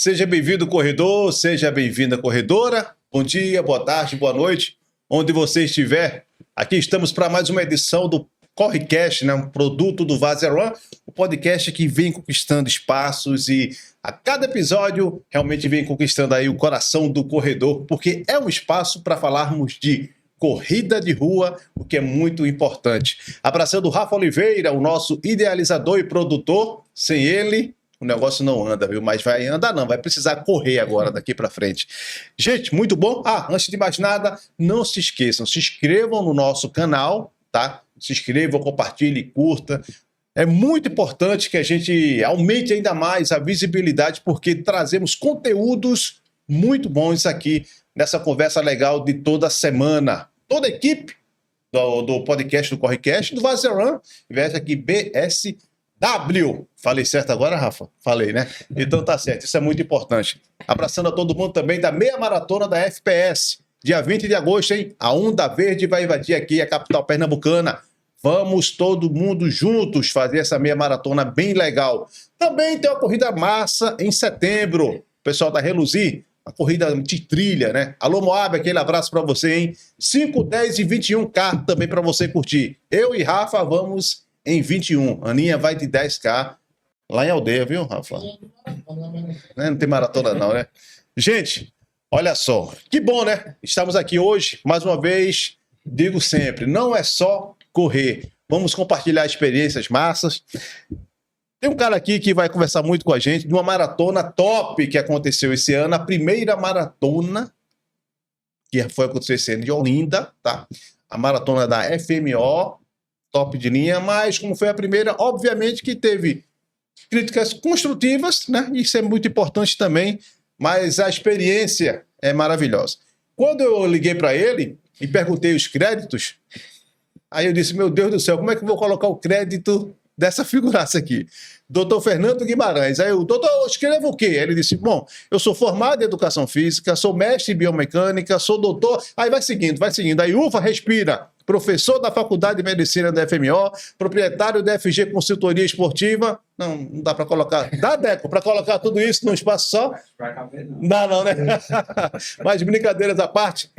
Seja bem-vindo, corredor, seja bem-vinda, corredora. Bom dia, boa tarde, boa noite, onde você estiver. Aqui estamos para mais uma edição do Correcast, né? Um produto do Vazerun, um podcast que vem conquistando espaços e a cada episódio realmente vem conquistando aí o coração do corredor, porque é um espaço para falarmos de corrida de rua, o que é muito importante. Abraçando o Rafa Oliveira, o nosso idealizador e produtor. Sem ele, o negócio não anda, viu? Mas vai andar não, vai precisar correr agora daqui para frente. Gente, muito bom. Antes de mais nada, não se esqueçam, se inscrevam no nosso canal, tá? Se inscrevam, compartilhem, curta. É muito importante que a gente aumente ainda mais a visibilidade, porque trazemos conteúdos muito bons aqui nessa conversa legal de toda semana. Toda a equipe do podcast do Correcast, do Vazerun, investe aqui BSW. Falei certo agora, Rafa? Falei, né? Então tá certo, isso é muito importante. Abraçando a todo mundo também da meia maratona da FPS. Dia 20 de agosto, hein? A Onda Verde vai invadir aqui a capital pernambucana. Vamos todo mundo juntos fazer essa meia maratona bem legal. Também tem uma corrida massa em setembro. O pessoal da Reluzir, a corrida de trilha, né? Alô, Moab, aquele abraço para você, hein? 5, 10 e 21K também para você curtir. Eu e Rafa vamos em 21. Aninha vai de 10K lá em Aldeia, viu, Rafa? Não tem maratona não, né? Gente, olha só, que bom, né? Estamos aqui hoje, mais uma vez, digo sempre, não é só correr. Vamos compartilhar experiências massas. Tem um cara aqui que vai conversar muito com a gente de uma maratona top que aconteceu esse ano, a primeira maratona que foi acontecer esse ano de Olinda, tá? A maratona da FMO, top de linha, mas como foi a primeira, obviamente que teve críticas construtivas, né? Isso é muito importante também, mas a experiência é maravilhosa. Quando eu liguei para ele e perguntei os créditos, aí eu disse, meu Deus do céu, como é que eu vou colocar o crédito dessa figuraça aqui? Doutor Fernando Guimarães. Aí eu, doutor, eu escrevo o quê? Ele disse, bom, eu sou formado em Educação Física, sou mestre em Biomecânica, sou doutor... Aí vai seguindo. Aí ufa, respira. Professor da Faculdade de Medicina da FMO, proprietário da FG Consultoria Esportiva. Não dá para colocar... Dá, Deco, para colocar tudo isso num espaço só? Não, né? Mas brincadeiras à parte...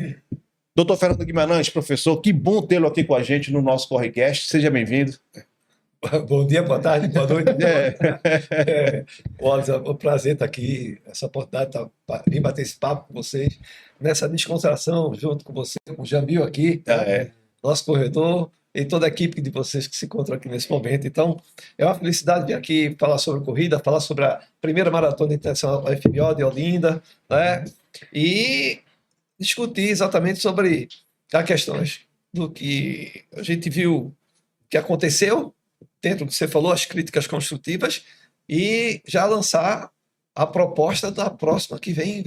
Doutor Fernando Guimarães, professor, que bom tê-lo aqui com a gente no nosso Correcast. Seja bem-vindo. Bom dia, boa tarde, boa noite. Olha, é um prazer estar aqui, essa oportunidade de vir bater esse papo com vocês, nessa descontração, junto com você, com o Jamil aqui, nosso corredor, e toda a equipe de vocês que se encontram aqui nesse momento. Então, é uma felicidade vir aqui falar sobre corrida, falar sobre a primeira maratona internacional da FMO de Olinda, né? E discutir exatamente sobre as questões do que a gente viu que aconteceu, dentro do que você falou, as críticas construtivas, e já lançar a proposta da próxima que vem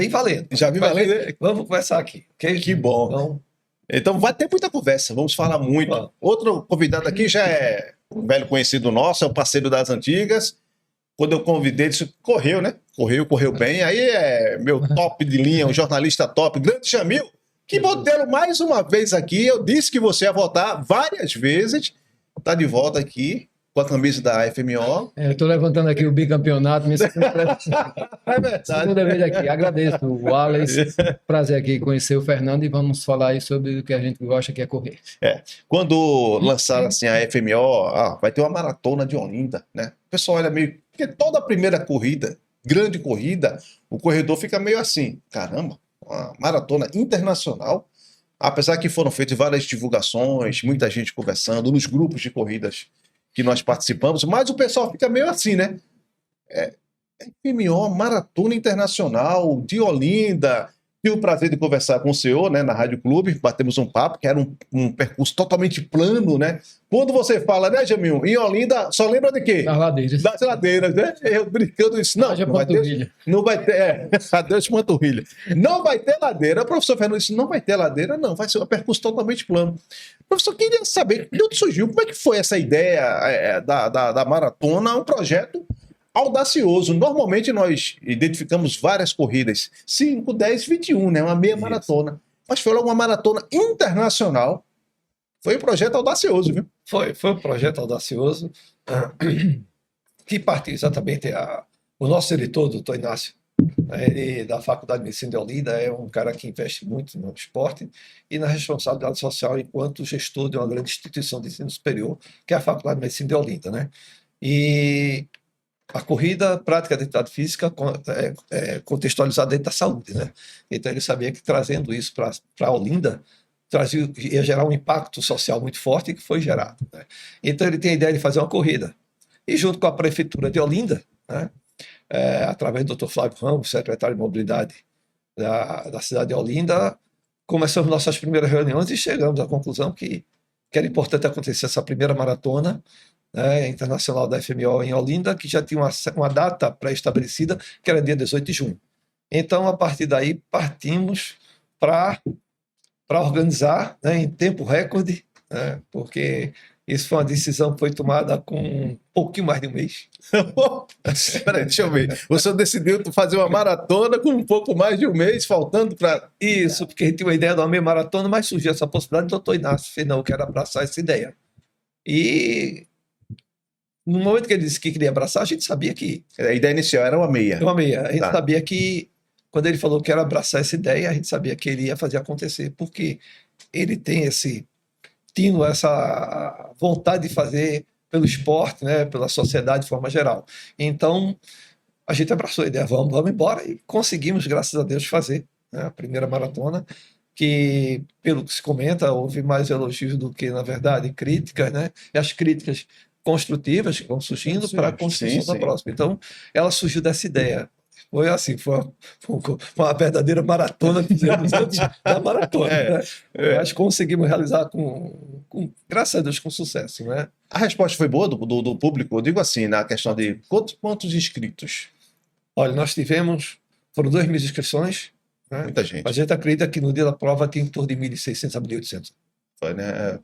valendo. Já vem valendo, né? Vamos conversar aqui. Okay? Que bom. Então vai ter muita conversa, vamos falar muito. Bom. Outro convidado aqui já é um velho conhecido nosso, é o parceiro das antigas. Quando eu convidei, ele disse, correu, né? Correu bem. Aí é meu top de linha, um jornalista top, grande Jamil, que bom tê-lo mais uma vez aqui. Eu disse que você ia voltar várias vezes. Está de volta aqui com a camisa da FMO. Eu estou levantando aqui o bicampeonato, minha segunda vez aqui. Agradeço o Wallace, prazer aqui conhecer o Fernando e vamos falar aí sobre o que a gente gosta, que é correr. Quando lançaram assim a FMO, vai ter uma maratona de Olinda, né? O pessoal olha meio... Porque toda a primeira corrida, grande corrida, o corredor fica meio assim, caramba, uma maratona internacional. Apesar que foram feitas várias divulgações, muita gente conversando nos grupos de corridas que nós participamos, mas o pessoal fica meio assim, né? FMO, Maratona Internacional de Olinda. Tive o prazer de conversar com o senhor, né, na Rádio Clube, batemos um papo, que era um percurso totalmente plano, né? Quando você fala, né, Jamil, em Olinda, só lembra de quê? Das ladeiras. Das ladeiras, né? Eu brincando isso, não vai ter, adeus panturrilha. Não vai ter ladeira. O professor Fernando disse, não vai ter ladeira, não, vai ser um percurso totalmente plano. Professor, queria saber, de onde surgiu, como é que foi essa ideia da maratona, um projeto audacioso. Normalmente nós identificamos várias corridas, 5, 10, 21, né? Uma meia maratona. Mas foi logo uma maratona internacional. Foi um projeto audacioso, viu? Foi um projeto audacioso que partiu exatamente O nosso diretor, o doutor Inácio, ele, da Faculdade de Medicina de Olinda, é um cara que investe muito no esporte e na responsabilidade social enquanto gestor de uma grande instituição de ensino superior, que é a Faculdade de Medicina de Olinda, né? E a corrida, prática de atividade física é contextualizada dentro da saúde, né? Então ele sabia que trazendo isso para Olinda ia gerar um impacto social muito forte que foi gerado, né? Então ele tem a ideia de fazer uma corrida. E junto com a prefeitura de Olinda, né, através do Dr. Flávio Ramos, secretário de Mobilidade da cidade de Olinda, começamos nossas primeiras reuniões e chegamos à conclusão que era importante acontecer essa primeira maratona, né, internacional da FMO em Olinda, que já tinha uma data pré-estabelecida, que era dia 18 de junho. Então, a partir daí, partimos para organizar, né, em tempo recorde, né, porque isso foi uma decisão que foi tomada com um pouquinho mais de um mês. Peraí, deixa eu ver. O senhor decidiu fazer uma maratona com um pouco mais de um mês, faltando para... Isso, porque a gente tinha uma ideia de uma meia maratona, mas surgiu essa possibilidade, o doutor Inácio fez, não, eu quero abraçar essa ideia. E no momento que ele disse que queria abraçar, a gente sabia que... A ideia inicial era uma meia. Uma meia. A gente sabia que, quando ele falou que era abraçar essa ideia, a gente sabia que ele ia fazer acontecer, porque ele tem essa vontade de fazer pelo esporte, né, pela sociedade de forma geral. Então, a gente abraçou a ideia, vamos embora, e conseguimos, graças a Deus, fazer, né, a primeira maratona, que, pelo que se comenta, houve mais elogios do que, na verdade, críticas, né, e as críticas construtivas que vão surgindo para a construção da próxima. Então, ela surgiu dessa ideia. Foi assim, foi uma verdadeira maratona que fizemos antes da maratona. Né? Mas conseguimos realizar graças a Deus, com sucesso. Né? A resposta foi boa do público? Eu digo assim, na questão de quantos inscritos? Olha, foram 2.000 inscrições. Né? Muita gente. A gente acredita que no dia da prova tem em torno de 1.600 a 1.800. Foi, né?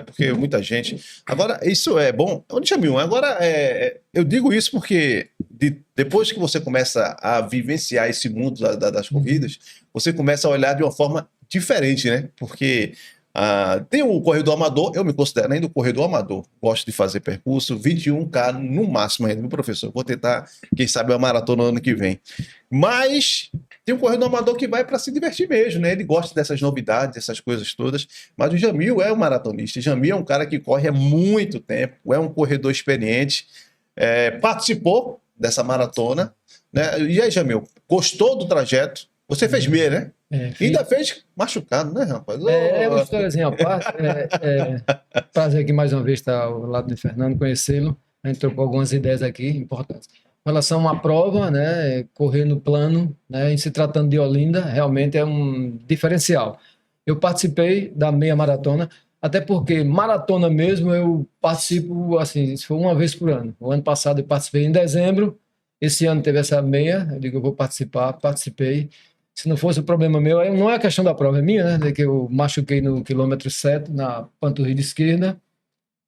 Porque muita gente. Agora, isso é bom. Jamil, agora, eu digo isso porque depois que você começa a vivenciar esse mundo das corridas, você começa a olhar de uma forma diferente, né? Porque tem o corredor amador, eu me considero ainda o corredor amador. Gosto de fazer percurso, 21K no máximo ainda, meu professor. Vou tentar, quem sabe, uma maratona no ano que vem. Mas tem um corredor amador que vai para se divertir mesmo, né? Ele gosta dessas novidades, essas coisas todas. Mas o Jamil é um maratonista. O Jamil é um cara que corre há muito tempo, é um corredor experiente, participou dessa maratona, né? E aí, Jamil, gostou do trajeto? Você fez meia, né? Ainda fez machucado, né, rapaz? É uma historiazinha à parte. Prazer aqui mais uma vez estar ao lado de Fernando, conhecê-lo. A gente trocou algumas ideias aqui importantes. Em relação à prova, né, correr no plano, né, em se tratando de Olinda, realmente é um diferencial. Eu participei da meia maratona, até porque maratona mesmo eu participo, assim, isso foi uma vez por ano. O ano passado eu participei em dezembro, esse ano teve essa meia, eu digo, eu vou participei. Se não fosse o problema meu, não é a questão da prova, é minha, né, que eu machuquei no quilômetro 7, na panturrilha esquerda.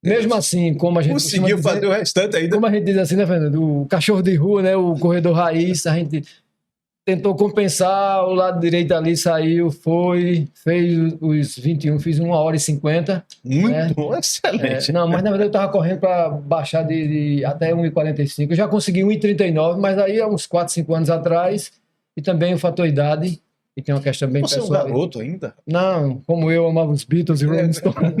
Mesmo assim, como a gente conseguiu fazer o restante ainda. Como a gente diz assim, né, Fernando? O cachorro de rua, né? O corredor raiz, a gente tentou compensar, o lado direito ali saiu, fez os 21, fiz 1h50. Muito, excelente. Não, mas na verdade eu estava correndo para baixar de até 1h45. Eu já consegui 1h39, mas aí há uns 4, 5 anos atrás, e também o fator idade. E tem uma questão bem pessoal. Você é um garoto ainda? Não, como eu amava os Beatles e Rolling Stones.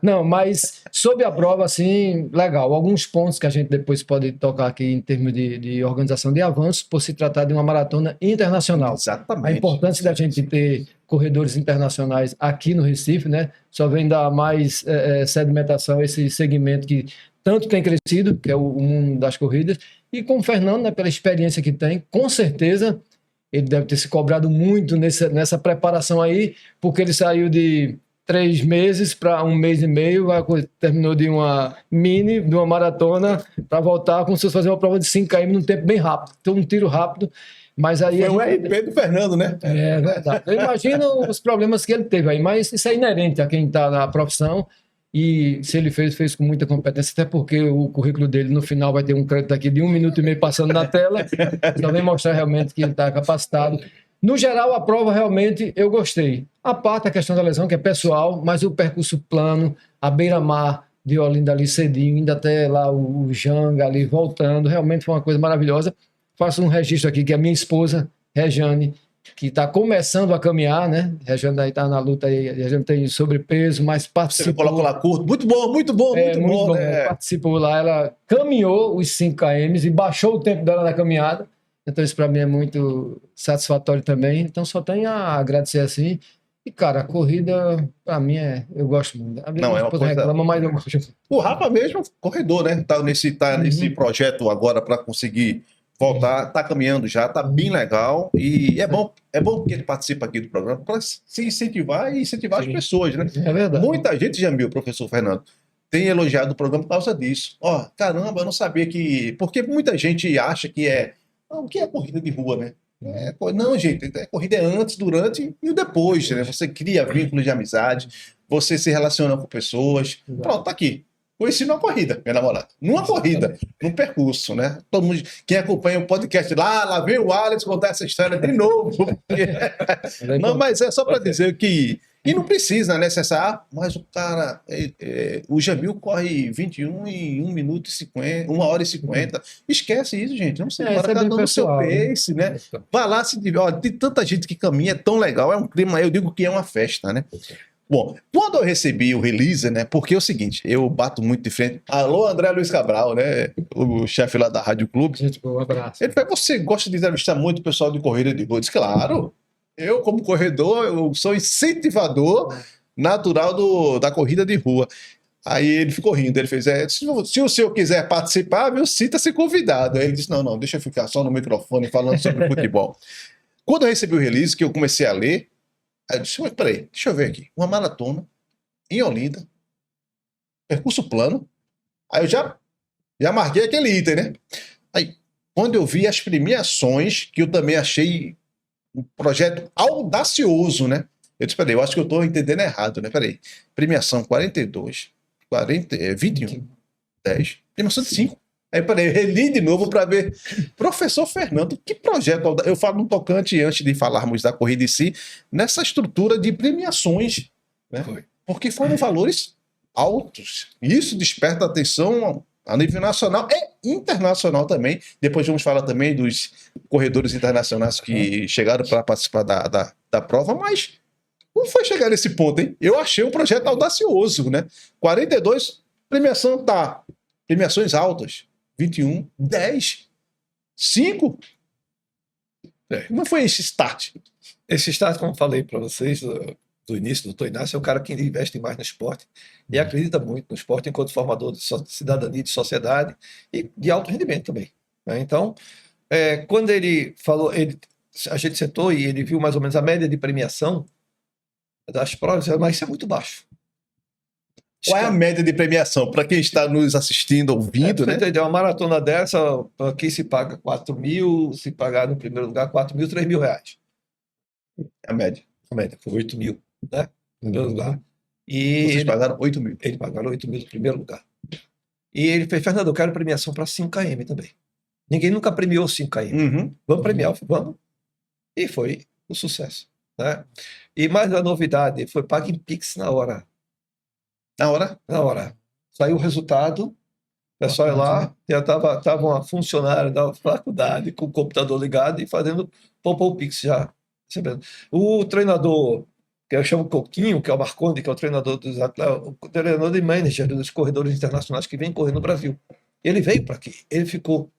Não, mas sobre a prova, assim, legal. Alguns pontos que a gente depois pode tocar aqui em termos de organização de avanço, por se tratar de uma maratona internacional. Exatamente. A importância da gente ter corredores internacionais aqui no Recife, né? Só vem dar mais sedimentação a esse segmento que tanto tem crescido, que é o mundo das corridas. E com o Fernando, né, pela experiência que tem, com certeza ele deve ter se cobrado muito nessa preparação aí, porque ele saiu de 3 meses para 1 mês e meio, terminou de uma maratona, para voltar como se fosse fazer uma prova de 5 km num tempo bem rápido. Então, um tiro rápido. Mas aí foi o RP do Fernando, né? É verdade. Eu imagino os problemas que ele teve aí, mas isso é inerente a quem está na profissão. E se ele fez com muita competência, até porque o currículo dele no final vai ter um crédito aqui de 1 minuto e meio passando na tela, só vem mostrar realmente que ele está capacitado. No geral, a prova realmente eu gostei. A parte, a questão da lesão, que é pessoal, mas o percurso plano, a beira-mar de Olinda ali cedinho, ainda até lá o Janga ali voltando, realmente foi uma coisa maravilhosa. faço um registro aqui, que a minha esposa, Rejane, que está começando a caminhar, né? Rejane aí está na luta aí, Rejane tem sobrepeso, mas Você participou. coloca lá curto. Muito bom, muito bom, muito bom. Né? Participou lá, ela caminhou os 5 km e baixou o tempo dela na caminhada. Então isso para mim é muito satisfatório também. Então só tenho a agradecer assim. E, cara, a corrida, para mim, eu gosto muito. A minha esposa reclama, mas eu gosto. O Rafa mesmo, corredor, né? Tá nesse projeto agora para conseguir voltar, tá caminhando já, tá bem legal. E é bom que ele participa aqui do programa para se incentivar e incentivar as pessoas, né? É verdade. Muita gente, Jamil, professor Fernando, tem elogiado o programa por causa disso. Ó, caramba, eu não sabia que... Porque muita gente acha que o que é corrida de rua, né? Não, gente, a corrida é antes, durante e o depois, né? Você cria vínculos de amizade, você se relaciona com pessoas. Pronto, tá aqui. Conheci numa corrida, minha namorada. Numa corrida, num percurso, né? Todo mundo, quem acompanha o podcast lá vem o Alex contar essa história de novo. Não, mas é só para dizer que... E não precisa necessar, mas o cara, o Jamil corre 21 em 1 minuto e 50, 1 hora e 50. Esquece isso, gente. Não sei, cada um no seu pace, né? Vai lá, se diverte. Olha, tem tanta gente que caminha, é tão legal, é um clima, eu digo que é uma festa, né? Bom, quando eu recebi o release, né? Porque é o seguinte, eu bato muito de frente. Alô, André Luiz Cabral, né? O chefe lá da Rádio Clube. Gente, um abraço. Ele falou: você gosta de entrevistar muito o pessoal de corrida de rua? Eu disse, claro. Eu, como corredor, eu sou incentivador natural da corrida de rua. Aí ele ficou rindo, ele fez, se o senhor quiser participar, viu, sinta-se convidado. Aí ele disse, não, deixa eu ficar só no microfone falando sobre futebol. Quando eu recebi o release, que eu comecei a ler, aí eu disse, mas peraí, deixa eu ver aqui, uma maratona em Olinda, percurso plano, aí eu já marquei aquele item, né? Aí, quando eu vi as premiações, que eu também achei um projeto audacioso, né? Eu disse, peraí, eu acho que eu estou entendendo errado, né? Peraí, premiação 42, 21, 10, premiação de 5. Aí, peraí, eu reli de novo para ver. Professor Fernando, que projeto? Eu falo no tocante, antes de falarmos da corrida em si, nessa estrutura de premiações, né? Porque foram valores altos. Isso desperta atenção a nível nacional e internacional também. Depois vamos falar também dos corredores internacionais que chegaram para participar da prova, mas como foi chegar nesse ponto, hein? Eu achei um projeto audacioso, né? 42, premiações altas. 21, 10, 5. Como foi esse start? Esse start, como falei para vocês do início, do Dr. Inácio, é um cara que investe mais no esporte e acredita muito no esporte enquanto formador de cidadania, de sociedade e de alto rendimento também, né? Então, quando ele falou, a gente sentou e ele viu mais ou menos a média de premiação das provas, mas isso é muito baixo. Qual é a média de premiação? Para quem está nos assistindo, ouvindo, né? Entendeu? Uma maratona dessa, aqui se paga 4 mil, se pagar no primeiro lugar 4 mil, 3 mil reais. A média. A média foi 8 mil, né? No primeiro lugar. E vocês pagaram 8 mil? Ele pagaram 8 mil no primeiro lugar. E ele fez, Fernando, eu quero premiação para 5 km também. Ninguém nunca premiou 5 km. Uhum. Vamos premiar, vamos. E foi um sucesso, né? E mais uma novidade, foi pago em Pix na hora. Na hora? Na hora. Saiu o resultado, o pessoal ia lá, já estava uma funcionária da faculdade com o computador ligado e fazendo o Pix já. O treinador, que eu chamo Coquinho, que é o Marconde, que é o treinador dos atletas, o treinador de manager dos corredores internacionais que vem correr no Brasil. Ele veio para aqui, ele ficou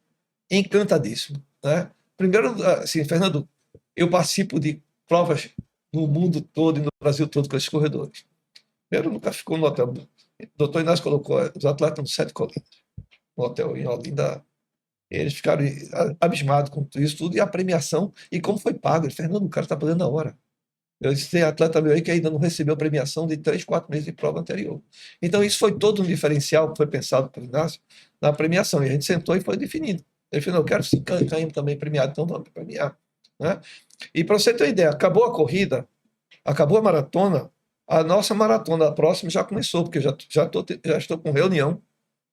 encantadíssimo, né? Primeiro, assim, Fernando, eu participo de provas no mundo todo e no Brasil todo com esses corredores. Primeiro, nunca ficou no hotel. O Dr. Inácio colocou os atletas no 7 Colinas, no hotel em Olinda. Eles ficaram abismados com isso tudo e a premiação e como foi pago. Ele, Fernando, o cara está pagando na hora. Eu disse, tem atleta meu aí que ainda não recebeu a premiação de 3, 4 meses de prova anterior. Então, isso foi todo um diferencial que foi pensado pelo Inácio na premiação. E a gente sentou e foi definido. Ele falou, eu quero 5 km também premiado, então vamos premiar, né? E para você ter uma ideia, acabou a corrida, acabou a maratona, a nossa maratona, a próxima já começou, porque eu já estou com reunião,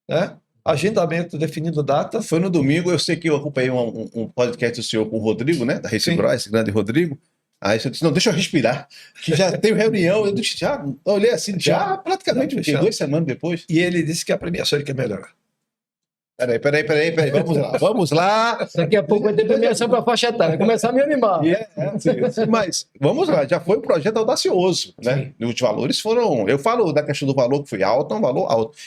né? Agendamento definindo data. Foi no domingo, eu sei que eu acompanhei um podcast do senhor com o Rodrigo, né? Da Race Bros, esse grande Rodrigo. Aí eu disse, não, deixa eu respirar, que já tenho reunião. Eu disse, eu olhei assim, já praticamente 2 semanas depois. E ele disse que a premiação ele quer melhorar. Peraí, vamos lá. Daqui a pouco vai ter premiação para faixa etária, vai começar a me animar. Mas vamos lá, já foi um projeto audacioso, né? Os valores foram. Eu falo da questão do valor que foi alto, é um valor alto.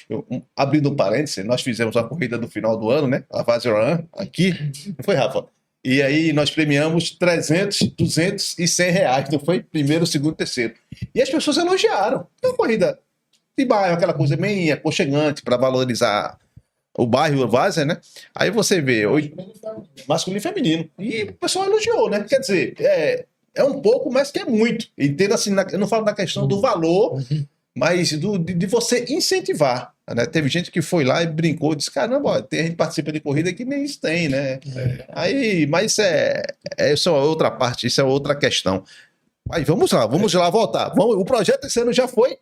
Abrindo um parênteses, nós fizemos a corrida do final do ano, né? A Vaz Run aqui, não foi, Rafa? E aí nós premiamos 300, 200 e 100 reais. Não foi primeiro, segundo, terceiro. E as pessoas elogiaram. É uma corrida de bairro, aquela coisa bem aconchegante para valorizar o bairro Várzea, né? Aí você vê masculino e feminino. E o pessoal elogiou, né? Quer dizer, é um pouco, mas que é muito. Entenda assim, eu não falo da questão do valor, mas de você incentivar. Né? Teve gente que foi lá e brincou, disse: caramba, ó, tem gente que participa de corrida que nem isso tem, né? Aí, mas isso é outra parte, isso é outra questão. Aí vamos lá voltar. O projeto esse ano já foi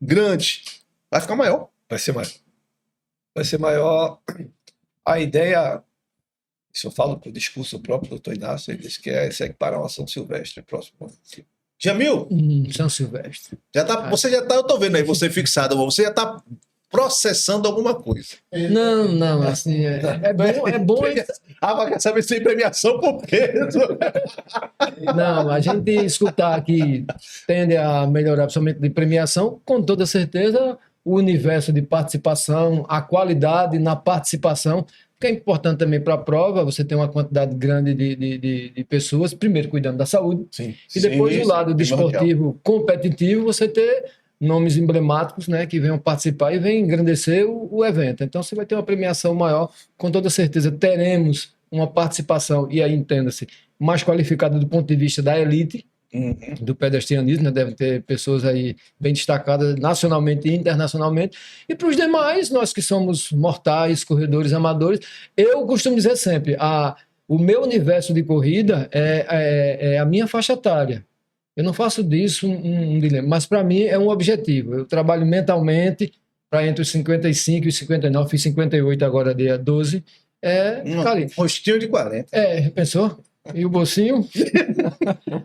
grande. Vai ficar maior. Vai ser maior. Vai ser maior. A ideia, isso eu falo com o discurso próprio do Dr. Inácio, ele disse que é se equiparar uma São Silvestre próximo ano. Jamil, São Silvestre. Você já tá, eu tô vendo aí você fixado, você já tá processando alguma coisa. Não, assim, é bom. Quer saber se tem premiação por peso? Não, a gente escutar que tende a melhorar, principalmente de premiação, com toda certeza, o universo de participação, a qualidade na participação, que é importante também para a prova, você tem uma quantidade grande de pessoas, primeiro cuidando da saúde, e depois do lado desportivo competitivo, você ter nomes emblemáticos, né, que venham participar e venham engrandecer o evento. Então você vai ter uma premiação maior, com toda certeza teremos uma participação, e aí entenda-se, mais qualificada do ponto de vista da elite, do pedestrianismo, né? Devem ter pessoas aí bem destacadas nacionalmente e internacionalmente. E para os demais, nós que somos mortais, corredores amadores, eu costumo dizer sempre, o meu universo de corrida é a minha faixa etária. Eu não faço disso um dilema, mas para mim é um objetivo. Eu trabalho mentalmente para entre os 55 e os 59, fiz 58 agora, dia 12. Rostinho de 40. Pensou? E o bolsinho?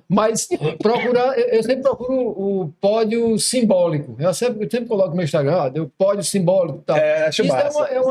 Mas eu sempre procuro o pódio simbólico. Eu sempre coloco no meu Instagram, deu pódio simbólico. Tal. Acho isso massa. É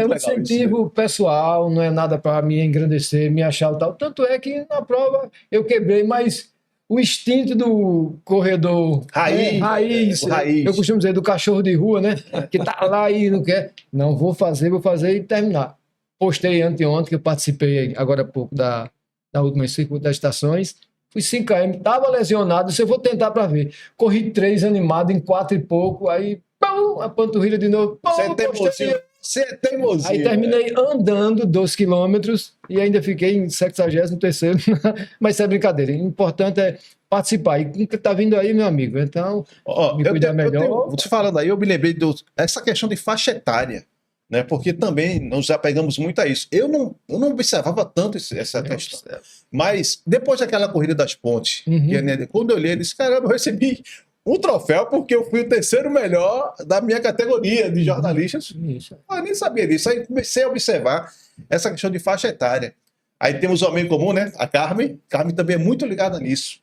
um incentivo isso, pessoal, não é nada para me engrandecer, me achar tal. Tanto é que na prova eu quebrei, mas o instinto do corredor raiz, eu costumo dizer, do cachorro de rua, né? Que tá lá e não quer. Não, vou fazer e terminar. Postei anteontem, que eu participei agora há pouco da última circuito das estações, fui 5 km, estava lesionado, eu vou tentar para ver. Corri 3 animado em 4 e pouco, aí pum, a panturrilha de novo. Você é teimosinho. Aí terminei andando 2 quilômetros e ainda fiquei em 73º, mas isso é brincadeira. O importante é participar. E está vindo aí, meu amigo, então me cuidar melhor. Você falando aí, eu me lembrei dessa questão de faixa etária. Né, porque também nós já pegamos muito a isso. Eu não observava tanto essa questão. Mas depois daquela corrida das pontes, quando eu olhei, eu disse: caramba, eu recebi um troféu porque eu fui o terceiro melhor da minha categoria de jornalistas. Eu nem sabia disso. Aí comecei a observar essa questão de faixa etária. Aí temos o homem comum, né? A Carmen. Carmen também é muito ligada nisso.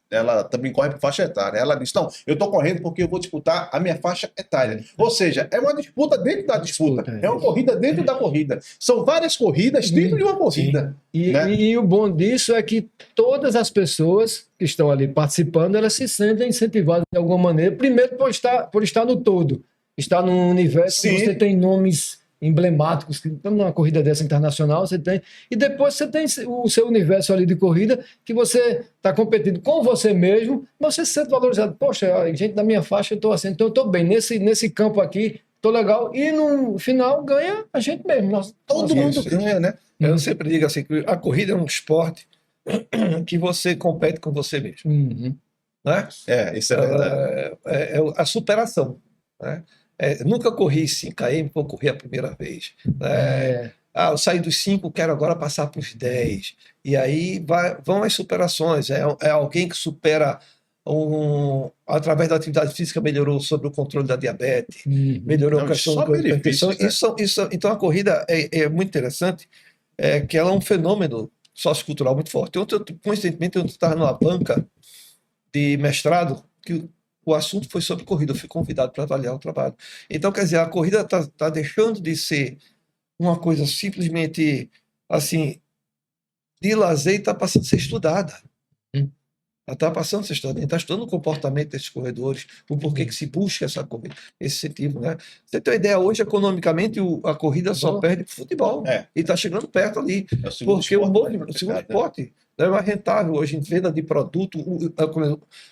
Ela também corre por faixa etária. Ela disse: não, eu estou correndo porque eu vou disputar a minha faixa etária. Ou seja, é uma disputa dentro da disputa. É uma corrida dentro da corrida. São várias corridas dentro de uma corrida. E o bom disso é que todas as pessoas que estão ali participando, elas se sentem incentivadas de alguma maneira. Primeiro por estar no todo. Estar num universo onde você tem nomes emblemáticos, que numa corrida dessa internacional você tem, e depois você tem o seu universo ali de corrida, que você está competindo com você mesmo, mas você se sente valorizado. Poxa, gente da minha faixa, eu estou assim, então eu estou bem, nesse campo aqui, estou legal, e no final ganha a gente mesmo, todo mundo ganha, né? Eu sempre digo assim, que a corrida é um esporte que você compete com você mesmo. Né? Isso é verdade. É a superação, né? Nunca corri 5 km, vou correr a primeira vez. Eu saí dos 5, quero agora passar para os 10. E aí vão as superações. É alguém que supera, através da atividade física, melhorou sobre o controle da diabetes, melhorou a questão da hipertensão. Então a corrida é muito interessante, que ela é um fenômeno sociocultural muito forte. Coincidentemente, eu estava numa banca de mestrado que o assunto foi sobre corrida, eu fui convidado para avaliar o trabalho. Então, quer dizer, a corrida está deixando de ser uma coisa simplesmente assim, de lazer e está passando a ser estudada. Hum. Ela está passando a ser estudada. Está estudando o comportamento desses corredores, o porquê que se busca esse incentivo. Né? Você tem uma ideia, hoje, economicamente, a corrida só perde para o futebol. E está chegando perto ali. É o segundo Porque esporte, o segundo esporte é mais rentável hoje em venda de produto.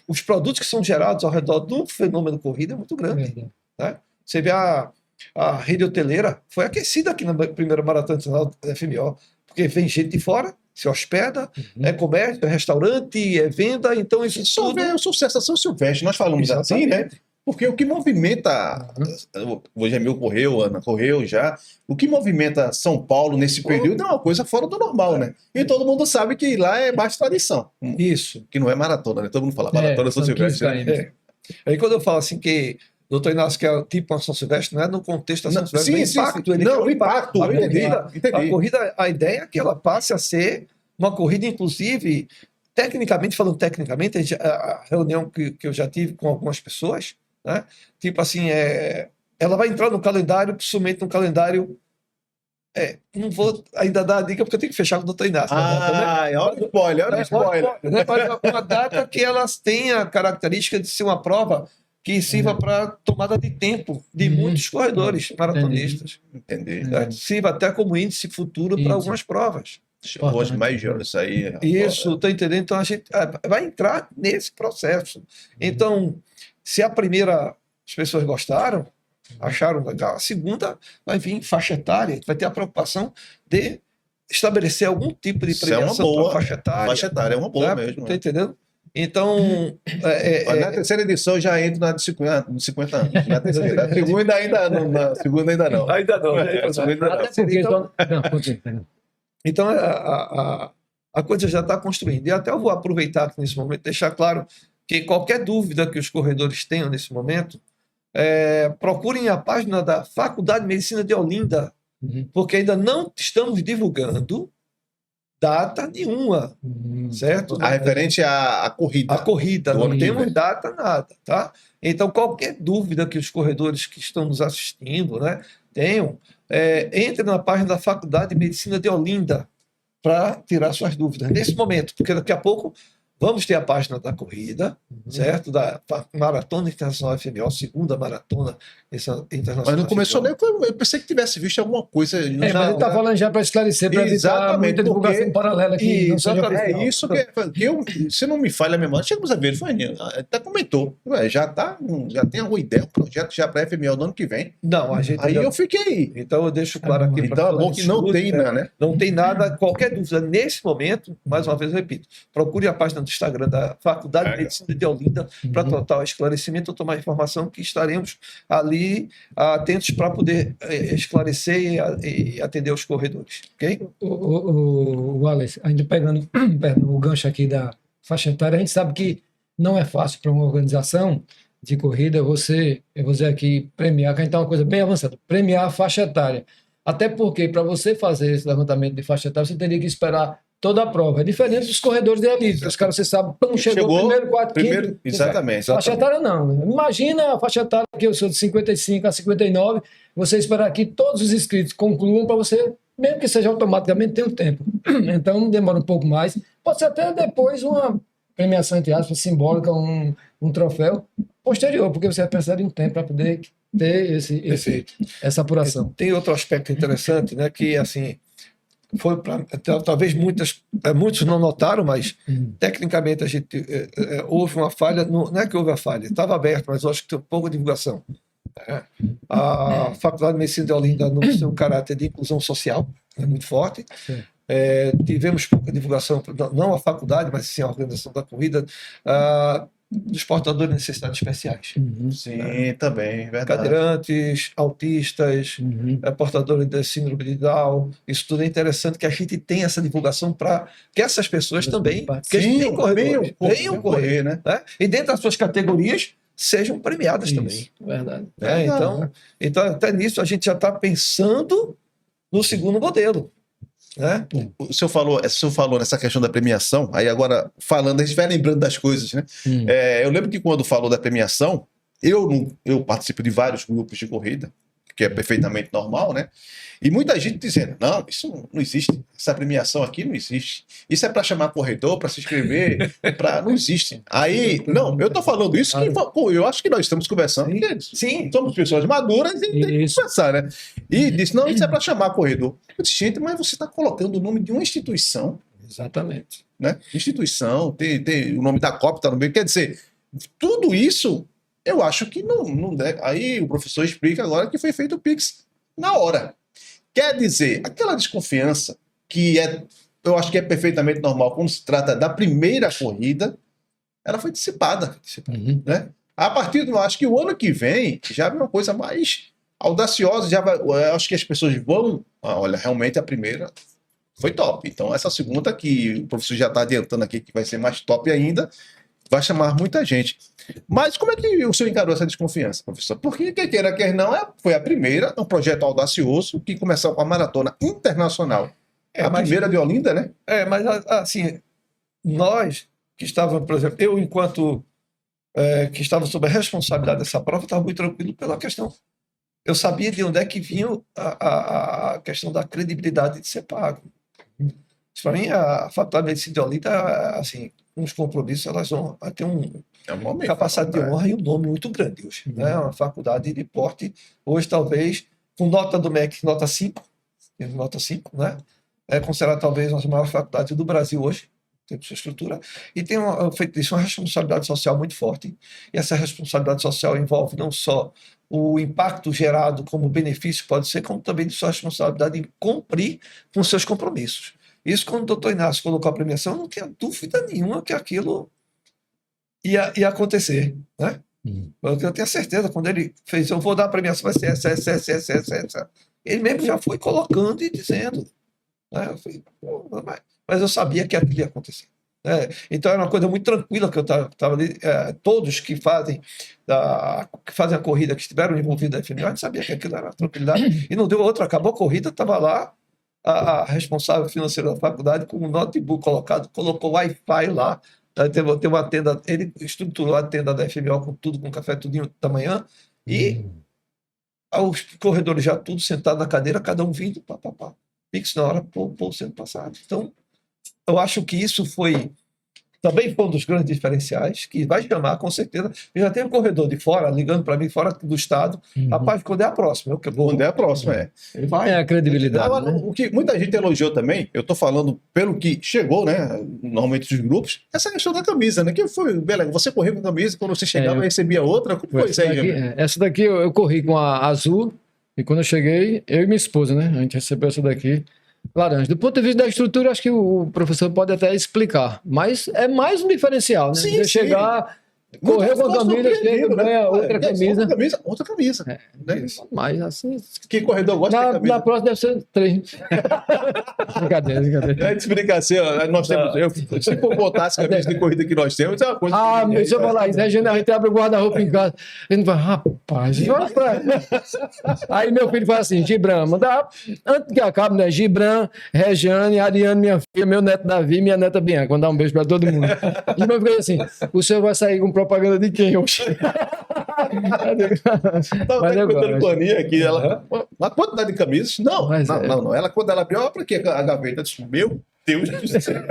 Os produtos que são gerados ao redor do fenômeno corrida é muito grande. Né? Você vê a rede hoteleira foi aquecida aqui na primeira maratona nacional da FMO, porque vem gente de fora, se hospeda, é comércio, é restaurante, é venda, então isso Só tudo... vê o sucesso da São Silvestre, nós falamos assim, né? Porque o que movimenta, o Jamil correu, a Ana correu já, o que movimenta São Paulo nesse período é uma coisa fora do normal, né? E todo mundo sabe que lá é mais tradição. Isso. Que não é maratona, né? Todo mundo fala maratona São Silvestre. Né? Aí quando eu falo assim que doutor Inácio, que é tipo uma São Silvestre, não é no contexto da São Silvestre, sim, impacto. Sim. Não, o impacto. A corrida, a ideia é que ela passe a ser uma corrida, inclusive, tecnicamente, falando tecnicamente, a reunião que eu já tive com algumas pessoas, né? Tipo assim, ela vai entrar no calendário, principalmente no calendário. Não vou ainda dar a dica porque eu tenho que fechar com o doutor Inácio. Olha o spoiler, olha o spoiler. Uma data que elas têm a característica de ser uma prova que sirva para tomada de tempo de muitos corredores maratonistas. Entendi. Sirva até como índice futuro para algumas provas. Hoje mais de isso aí. Isso, tá entendendo? Então a gente vai entrar nesse processo. Então, se a primeira as pessoas gostaram, acharam legal, a segunda vai vir faixa etária, vai ter a preocupação de estabelecer algum tipo de premiação para faixa etária. Faixa etária é uma boa mesmo. Tá entendendo? Então. Na terceira edição já entra na de 50 anos. Na terceira. Na segunda ainda não. Na segunda ainda não. Ainda não. Então, a coisa já está construindo. E até eu vou aproveitar aqui nesse momento, deixar claro que qualquer dúvida que os corredores tenham nesse momento, procurem a página da Faculdade de Medicina de Olinda, porque ainda não estamos divulgando data nenhuma, certo? Referente à corrida. A corrida, não temos data, nada, tá? Então, qualquer dúvida que os corredores que estão nos assistindo, né, tenham, entre na página da Faculdade de Medicina de Olinda para tirar suas dúvidas nesse momento, porque daqui a pouco vamos ter a página da corrida, certo? Da Maratona Internacional FMO, segunda maratona internacional. Mas não começou nem, eu pensei que tivesse visto alguma coisa. Mas ele está falando já para esclarecer, para evitar muita divulgação paralela aqui. É isso que eu, se não me falha a memória, chegamos a ver, até comentou, já tem alguma ideia, um projeto já para a FMO do ano que vem. Não, a gente aí eu fiquei. Então eu deixo claro aqui. Então é bom que não tem, né? Não tem nada, qualquer dúvida nesse momento, mais uma vez eu repito, procure a página do Instagram da Faculdade de Medicina de Olinda para total esclarecimento ou tomar informação, que estaremos ali atentos para poder esclarecer e atender os corredores, ok? O Wallace, ainda pegando o gancho aqui da faixa etária, a gente sabe que não é fácil para uma organização de corrida eu vou dizer aqui, premiar, que a gente tem uma coisa bem avançada, premiar a faixa etária. Até porque, para você fazer esse levantamento de faixa etária, você teria que esperar toda a prova. É diferente dos corredores de elite. Os caras, você sabe, chegou primeiro, quarto, quinto. Exatamente. Faixa etária não. Imagina a faixa etária que eu sou de 55 a 59, você esperar que todos os inscritos concluam para você, mesmo que seja automaticamente, ter um tempo. Então, demora um pouco mais. Pode ser até depois uma premiação, entre aspas, simbólica, um troféu posterior, porque você vai precisar de um tempo para poder ter essa apuração. Tem outro aspecto interessante, né, que, assim, foi talvez muitos não notaram, mas tecnicamente a gente houve uma falha, não é que houve a falha, estava aberto, mas eu acho que tem pouca divulgação. A Faculdade de Medicina de Olinda não tem um caráter de inclusão social, é muito forte. Tivemos pouca divulgação, não a faculdade, mas sim a organização da corrida, dos portadores de necessidades especiais. Sim, também, verdade. Cadeirantes, autistas, portadores de síndrome de Down. Isso tudo é interessante que a gente tenha essa divulgação para que essas pessoas também venham correr, né? E dentro das suas categorias sejam premiadas também. Verdade. Então, até nisso, a gente já está pensando no segundo modelo. Né? O senhor falou nessa questão da premiação, aí agora falando, a gente vai lembrando das coisas, né? Eu lembro que quando falou da premiação, eu participo de vários grupos de corrida, que é perfeitamente normal, né? E muita gente dizendo, não, isso não existe, essa premiação aqui não existe. Isso é para chamar corredor, para se inscrever, não existe. Aí, não, eu tô falando isso que eu acho que nós estamos conversando, porque Sim. somos pessoas maduras e tem que conversar, né? E disse, não, isso é para chamar corredor. Eu disse, gente, mas você está colocando o nome de uma instituição. Exatamente. Né? Instituição, tem o nome da COP, tá no meio. Quer dizer, tudo isso, eu acho que não deve. Aí o professor explica agora que foi feito o Pix na hora. Quer dizer, aquela desconfiança que eu acho que é perfeitamente normal quando se trata da primeira corrida, ela foi dissipada. Né? A partir do, acho que o ano que vem já vai uma coisa mais audaciosa, eu acho que as pessoas vão, olha, realmente a primeira foi top. Então, essa segunda, que o professor já está adiantando aqui, que vai ser mais top ainda, vai chamar muita gente. Mas como é que o senhor encarou essa desconfiança, professor? Porque, quer queira, quer não, foi a primeira, um projeto audacioso, que começou com a maratona internacional. Primeira de Olinda, né? Mas assim, nós que estávamos, por exemplo, eu enquanto que estava sob a responsabilidade dessa prova, estava muito tranquilo pela questão. Eu sabia de onde é que vinha a questão da credibilidade de ser pago. Para mim, a Faculdade de Medicina de Olinda, assim, uns compromissos, elas vão ter uma capacidade de honra e um nome muito grande hoje. Né? Uma faculdade de porte, hoje talvez, com nota do MEC, nota 5, né? É considerada talvez uma das maiores faculdades do Brasil hoje, tem sua estrutura, e tem feito isso uma responsabilidade social muito forte. E essa responsabilidade social envolve não só o impacto gerado como benefício pode ser, como também de sua responsabilidade em cumprir com seus compromissos. Isso, quando o doutor Inácio colocou a premiação, eu não tinha dúvida nenhuma que aquilo ia acontecer. Né? Eu tenho certeza, quando ele fez, eu vou dar a premiação, vai ser essa. Ele mesmo já foi colocando e dizendo. Né? Eu falei, mas eu sabia que aquilo ia acontecer. Então era uma coisa muito tranquila que eu estava ali. Todos que fazem a corrida, que estiveram envolvidos na FMO, a gente sabia que aquilo era tranquilidade. E não deu outra, acabou a corrida, estava lá a responsável financeira da faculdade com um notebook colocado, colocou Wi-Fi lá, tem uma tenda, ele estruturou a tenda da FMO com tudo, com café tudinho da manhã, e os corredores já tudo sentados na cadeira, cada um vindo, Pix na hora, por sendo passado. Então, eu acho que isso também foi um dos grandes diferenciais, que vai chamar, com certeza. Eu já tenho um corredor de fora, ligando para mim, fora do estado. Rapaz, quando é a próxima? Quando é a próxima, Ele vai. É a credibilidade. Agora, né? o que muita gente elogiou também, eu estou falando pelo que chegou, né? Normalmente dos grupos, essa questão da camisa, né? Que foi, beleza, você correu com a camisa, quando você chegava, recebia outra. Como foi isso aí, essa daqui eu corri com a azul, e quando eu cheguei, eu e minha esposa, né? A gente recebeu essa daqui. Laranja. Do ponto de vista da estrutura, acho que o professor pode até explicar, mas é mais um diferencial, né? Sim, você chegar, correr com a camisa, chega, ganha outra camisa. Outra camisa. Não é isso? Mas assim. Que corredor gosta de camisa? Na próxima deve ser 3. Brincadeira. É de explicar assim, ó, nós temos. Se for botar as camisas de corrida que nós temos, é uma coisa. Deixa eu falar isso. A gente abre o guarda-roupa em casa. A gente fala, rapaz, aí meu filho fala assim: Gibran, manda antes que acabe, né? Gibran, Regiane, Ariane, minha filha, meu neto Davi, minha neta Bianca. Vou dar um beijo pra todo mundo. E meu filho assim: o senhor vai sair com propaganda de quem hoje? Estava contando com a Aninha aqui, uma quantidade de camisas. Não. Ela, quando ela abriu, olha para que a gaveta, disse, meu Deus do céu.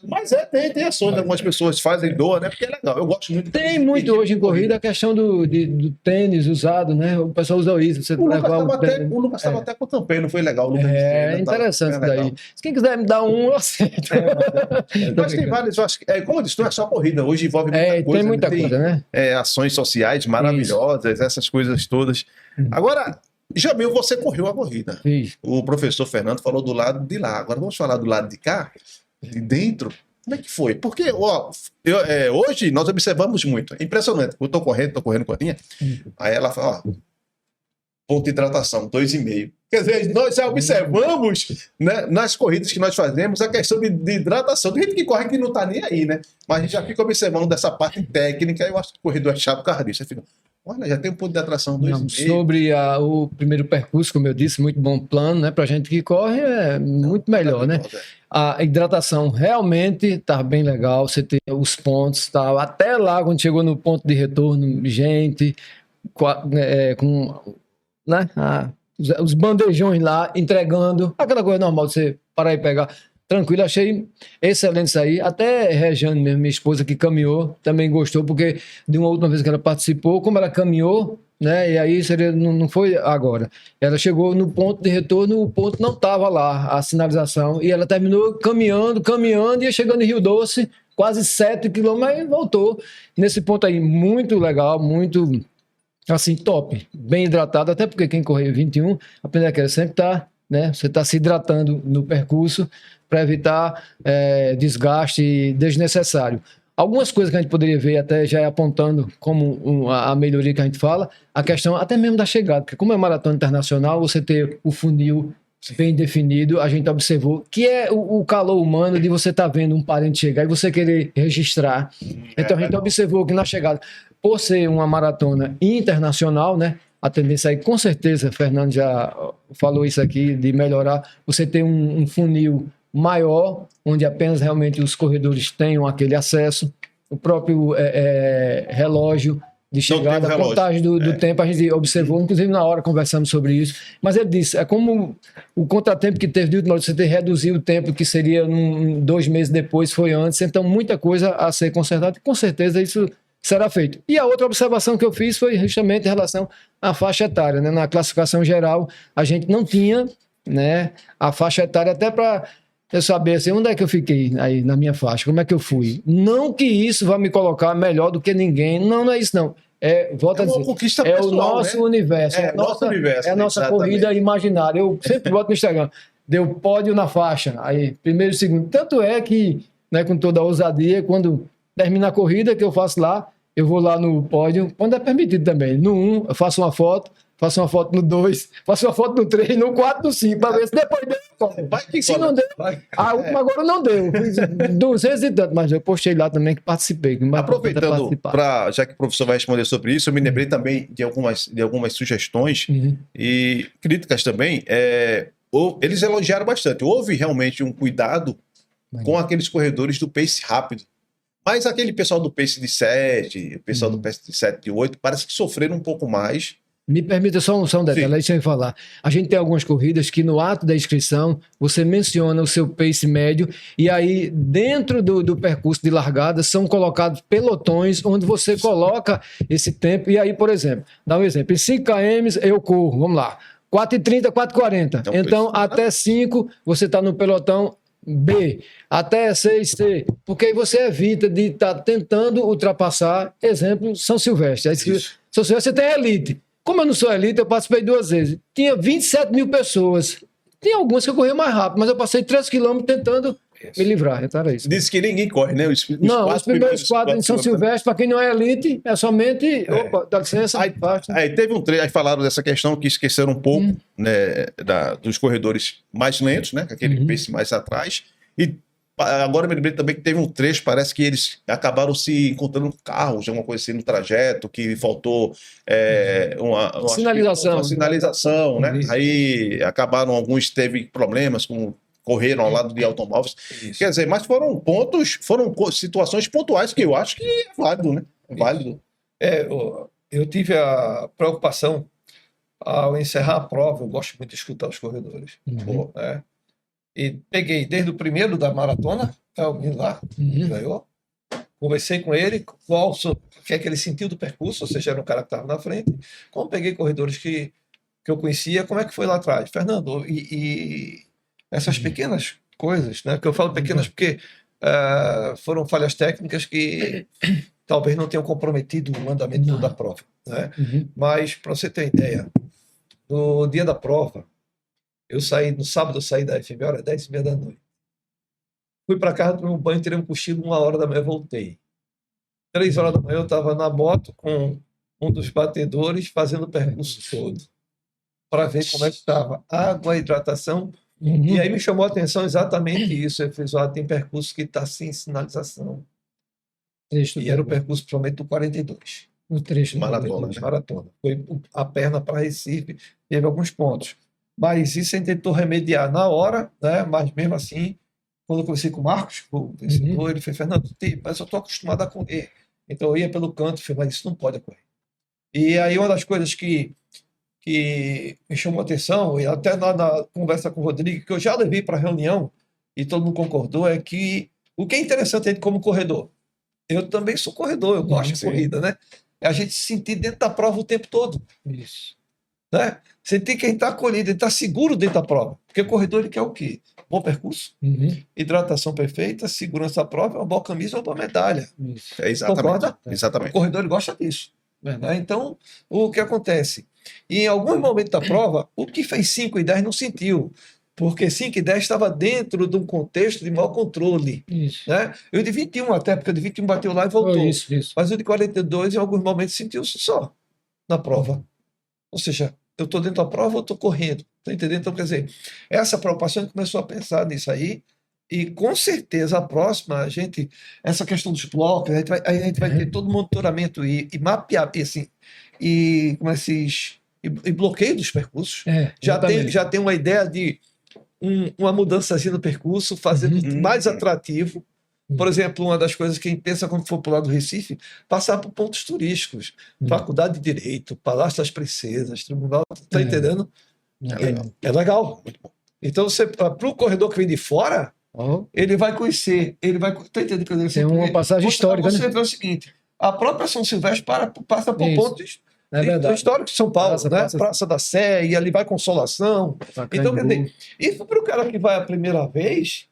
Mas tem ações, algumas pessoas fazem, doa, né? Porque é legal. Eu gosto muito. Tem muito hoje em corrida a questão do tênis usado, né? O pessoal usa isso. Você o Lucas estava até com o tampei, não foi legal? Interessante isso daí. Se quem quiser me dar um, eu aceito. Mas tem vários, eu acho que, como eu disse, não é só corrida. Hoje envolve muita coisa. Tem muita coisa, né? Ações sociais maravilhosas, essas coisas todas. Agora, Jamil, você correu a corrida. Isso. O professor Fernando falou do lado de lá. Agora vamos falar do lado de cá, de dentro. Como é que foi? Porque hoje nós observamos muito. É impressionante. Eu estou correndo com a linha. Aí ela fala, ponto de hidratação, 2,5. Quer dizer, nós já observamos, né, nas corridas que nós fazemos a questão de hidratação. Tem gente que corre que não está nem aí, né? Mas a gente já fica observando dessa parte técnica. Eu acho que o corredor é chato por causa disso. Você fica, Olha, já tem um ponto de atração Não, 2,5. sobre o primeiro percurso, como eu disse, muito bom plano, né? Para gente que corre é muito melhor, né? A hidratação realmente está bem legal. Você tem os pontos, tá? Até lá, quando chegou no ponto de retorno, gente com né? Os bandejões lá entregando, aquela coisa normal de você parar e pegar. Tranquilo, achei excelente isso aí. Até Rejane, mesmo, minha esposa, que caminhou, também gostou, porque de uma última vez que ela participou, como ela caminhou, né? E aí não foi agora. Ela chegou no ponto de retorno, o ponto não estava lá, a sinalização, e ela terminou caminhando, ia chegando em Rio Doce, quase 7 quilômetros, mas voltou. Nesse ponto aí, muito legal, muito, assim, top. Bem hidratado, até porque quem correu 21, a primeira que sempre está, né? Você está se hidratando no percurso, para evitar desgaste desnecessário. Algumas coisas que a gente poderia ver, até já apontando como a melhoria que a gente fala, a questão até mesmo da chegada, porque como é maratona internacional, você ter o funil bem definido, a gente observou que é o calor humano de você estar vendo um parente chegar e você querer registrar. Então a gente observou que na chegada, por ser uma maratona internacional, né? A tendência aí, com certeza, Fernando já falou isso aqui, de melhorar, você ter um funil maior, onde apenas realmente os corredores tenham aquele acesso, o próprio relógio de chegada, a contagem do tempo, a gente observou, inclusive na hora conversamos sobre isso, mas ele disse, é como o contratempo que teve de última hora, você ter reduzido o tempo que seria 2 meses depois, foi antes, então muita coisa a ser consertada, e com certeza isso será feito. E a outra observação que eu fiz foi justamente em relação à faixa etária, né? Na classificação geral, a gente não tinha, né, a faixa etária até para eu saber assim, onde é que eu fiquei aí na minha faixa, como é que eu fui. Não que isso vá me colocar melhor do que ninguém, não é isso não. Volto a dizer, conquista é pessoal, o nosso né? universo, Nosso universo, é a nossa corrida imaginária. Eu sempre boto no Instagram, deu pódio na faixa, aí primeiro e segundo. Tanto é que, né, com toda a ousadia, quando termina a corrida que eu faço lá, eu vou lá no pódio, quando é permitido também. No 1, eu faço uma foto no 2, faço uma foto no 3, no 4, no 5, para ver se depois deu. Se não deu, a última agora não deu. Fiz 200 e tanto, mas eu postei lá também que participei. Aproveitando, já que o professor vai responder sobre isso, eu me lembrei também de algumas sugestões e críticas também. Eles elogiaram bastante. Houve realmente um cuidado com aqueles corredores do pace rápido. Mas aquele pessoal do pace de 7, o pessoal do pace de 7 e 8, parece que sofreram um pouco mais. Me permita só um detalhe, deixa eu falar. A gente tem algumas corridas que no ato da inscrição você menciona o seu pace médio e aí dentro do percurso de largada são colocados pelotões onde você coloca esse tempo. E aí, por exemplo, dá um exemplo, em 5 km eu corro, vamos lá, 4h30, 4h40. Então até 5 você está no pelotão B, até 6C, porque aí você evita de estar tentando ultrapassar, exemplo, São Silvestre. São Silvestre tem elite. Como eu não sou elite, eu participei 2 vezes. Tinha 27 mil pessoas. Tem algumas que eu corri mais rápido, mas eu passei 3 quilômetros tentando me livrar. Então era isso. Disse que ninguém corre, né? Os primeiros 4 em São Silvestre, para quem não é elite, é somente. Opa, dá licença. Aí teve um trecho, aí falaram dessa questão que esqueceram um pouco né, dos corredores mais lentos, né? Aquele pace mais atrás. E agora eu me lembrei também que teve um trecho, parece que eles acabaram se encontrando carros, alguma coisa assim no trajeto, que faltou uma sinalização, né? Aí acabaram, alguns teve problemas correram ao lado de automóveis. Isso. Quer dizer, mas foram situações pontuais que eu acho que é válido, né? É válido. Eu tive a preocupação ao encerrar a prova, eu gosto muito de escutar os corredores. Né? E peguei desde o primeiro da maratona, o menino lá, ganhou. Conversei com ele, o que é que ele sentiu do percurso, ou seja, era um cara que estava na frente. Como peguei corredores que eu conhecia, como é que foi lá atrás? Fernando, e essas pequenas coisas, né? Que eu falo pequenas porque foram falhas técnicas que talvez não tenham comprometido o andamento da prova. Né? Mas, para você ter ideia, no dia da prova, no sábado eu saí da FMB, era 10h30 da noite. Fui para casa, tomei um banho, tirei um cochilo, 1h da manhã, voltei. 3h da manhã eu estava na moto com um dos batedores fazendo o percurso todo, para ver como é que estava água, hidratação. E aí me chamou a atenção exatamente isso. Eu fiz, tem percurso que está sem sinalização. E era o percurso, principalmente, do 42. O trecho Maratona, de né? maratona. Foi a perna para Recife, teve alguns pontos. Mas isso a gente tentou remediar na hora, né? Mas mesmo assim, quando eu conversei com o Marcos, o vencedor, ele fez, Fernando, mas eu estou acostumado a correr. Então eu ia pelo canto e falei, mas isso não pode ocorrer. E aí uma das coisas que me chamou a atenção, e até na conversa com o Rodrigo, que eu já levei para a reunião, e todo mundo concordou, é que o que é interessante é como corredor. Eu também sou corredor, eu gosto de Sim. corrida, né? É a gente se sentir dentro da prova o tempo todo, Isso. né? Sentir que a gente está acolhido, ele está seguro dentro da prova. Porque o corredor ele quer o quê? Bom percurso, hidratação perfeita, segurança da prova, uma boa camisa, uma boa medalha. Isso. Exatamente. Concorda? O Exatamente. corredor ele gosta disso. Verdade. Né? Então, o que acontece? E em alguns momentos da prova, o que fez 5 e 10 não sentiu, porque 5 e 10 estava dentro de um contexto de maior controle. Isso. Né? Eu de 21 até, porque o de 21 bateu lá e voltou. Foi isso. Mas o de 42, em alguns momentos, sentiu-se só na prova. Ou seja, eu estou dentro da prova ou estou correndo? Está entendendo? Então, quer dizer, essa preocupação a gente começou a pensar nisso aí, e com certeza a próxima, essa questão dos blocos, a gente vai ter todo o monitoramento e mapear, e, assim, e, como é e bloqueio dos percursos. Já tem uma ideia de uma mudançazinha no percurso, fazendo mais atrativo. Por exemplo, uma das coisas que a gente pensa quando for para o lado do Recife, passar por pontos turísticos, Faculdade de Direito, Palácio das Princesas, Tribunal, está entendendo? É legal. Então, para o corredor que vem de fora, ele vai conhecer, tá entendendo? Tem uma passagem histórica, você né? vê o seguinte, a própria São Silvestre passa por pontos verdade. históricos de São Paulo, Praça da Sé, e ali vai Consolação. Então, quer dizer, isso para o cara que vai a primeira vez,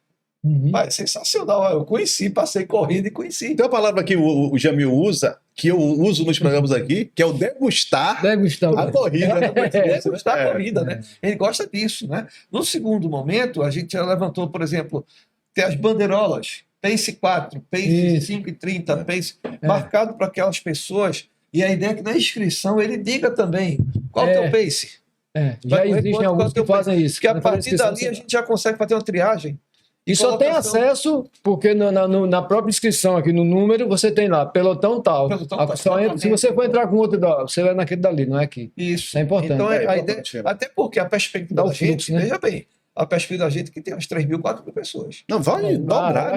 é sensacional. Eu conheci, passei correndo e conheci. Tem uma palavra que o Jamil usa, que eu uso nos programas aqui, que é o degustar a corrida. Degustar a corrida, né? Ele gosta disso, né? No segundo momento, a gente já levantou, por exemplo, tem as bandeirolas, Pace 4, Pace 5 e 30, Pace, marcado para aquelas pessoas. E a ideia é que na inscrição ele diga também qual é o teu Pace. Já existem alguns que fazem isso. Porque a partir dali a gente já consegue fazer uma triagem. E só tem acesso, porque na própria inscrição aqui no número, você tem lá, pelotão tal. Se você for entrar com outro, você vai naquele dali, não é aqui. Isso. É importante. Então, a ideia, até porque a perspectiva da gente, veja bem, a perspectiva da gente que tem umas 3.000, 4.000 pessoas. Não, vai dobrar.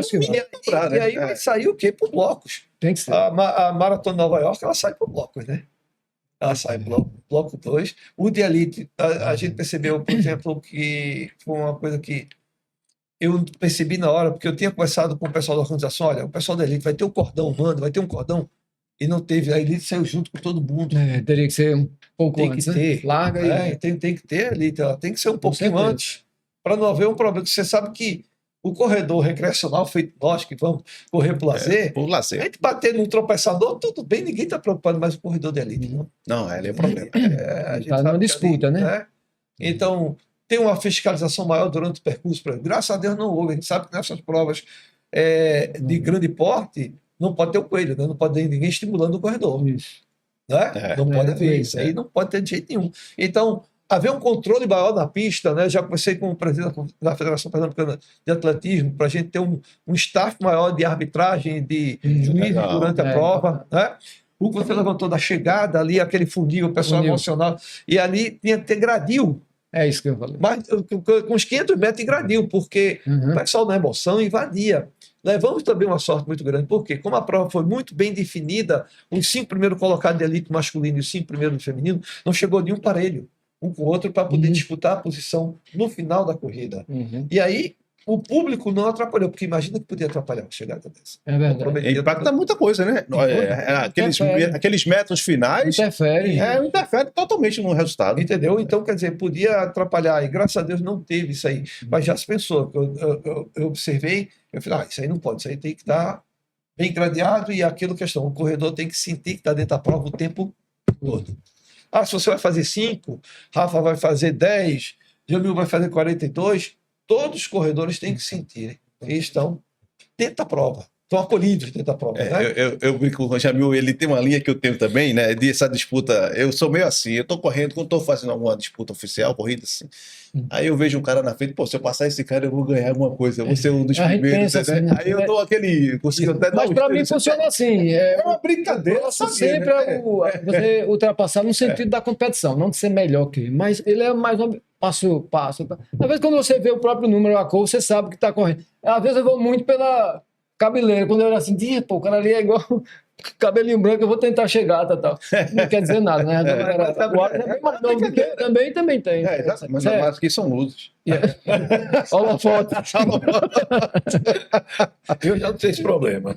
E aí vai sair o quê? Por blocos. Tem que ser. A Maratona de Nova York, ela sai por blocos, né? Ela sai bloco 2. O de elite, a gente percebeu, por exemplo, que foi uma coisa que eu percebi na hora, porque eu tinha conversado com o pessoal da organização, olha, o pessoal da elite vai ter um cordão humano, vai ter um cordão, e não teve, a elite saiu junto com todo mundo. Teria que ser um pouco antes, que ter. Larga e... tem que ter a elite, ela tem que ser um pouquinho antes, para não haver um problema. Você sabe que o corredor recreacional feito nós, que vamos correr por lazer, a gente bater num tropeçador, tudo bem, ninguém está preocupado, mas o corredor de elite, não. Não, ele é o problema. Está numa disputa, né? Então, tem uma fiscalização maior durante o percurso. Graças a Deus não houve. A gente sabe que nessas provas de grande porte não pode ter o coelho, né? Não pode ter ninguém estimulando o corredor. Isso. Né? Não pode haver isso. Aí não pode ter de jeito nenhum. Então, haver um controle maior na pista, né? Já conversei com o presidente da Federação Pernambucana de Atletismo para a gente ter um staff maior de arbitragem, de juízes durante a prova. Né? O que você levantou da chegada ali, aquele funil, o pessoal emocional, e ali tinha que ter gradil. É isso que eu falei. Mas com uns 500 metros em gradil, porque o pessoal na emoção invadia. Levamos também uma sorte muito grande, porque como a prova foi muito bem definida, os 5 primeiros colocados de elite masculino e os 5 primeiros do feminino, não chegou nenhum parelho, um com o outro, para poder disputar a posição no final da corrida. E aí, o público não atrapalhou, porque imagina que podia atrapalhar uma chegada dessa. É verdade. Impacta muita coisa, né? Aqueles metros finais interfere totalmente no resultado. Entendeu? Então, quer dizer, podia atrapalhar, e graças a Deus não teve isso aí. Mas já se pensou, eu observei, eu falei, isso aí não pode, isso aí tem que estar bem gradeado, e aquilo questão, o corredor tem que sentir que está dentro da prova o tempo todo. Se você vai fazer 5, Rafa vai fazer 10, Jamil vai fazer 42, todos os corredores têm que sentir que estão dentro da prova. estão acolhidos dentro da prova. Né? Eu brinco com o Jamil, ele tem uma linha que eu tenho também, né? Dessa disputa. Eu sou meio assim, eu tô correndo, quando tô fazendo alguma disputa oficial, corrida assim. Aí eu vejo um cara na frente, pô, se eu passar esse cara, eu vou ganhar alguma coisa, eu vou ser um dos A gente primeiros. pensa Né? assim, né? Aí eu dou aquele. Consigo até dar Mas um para mim espelho, funciona assim. É uma brincadeira, Nossa, sabia, sempre né? você ultrapassar no sentido da competição, não de ser melhor que ele. Mas ele é mais um passo. Às vezes, quando você vê o próprio número, a cor, você sabe que está correndo. Às vezes eu vou muito pela cabeleira. Quando eu olho assim, pô, o cara ali é igual cabelinho branco, eu vou tentar chegar, tal. Não quer dizer nada, né? O Alisson é bem mais novo do que eu, também tem. Mas que são luzes. Olha a foto. Eu já não tenho esse problema.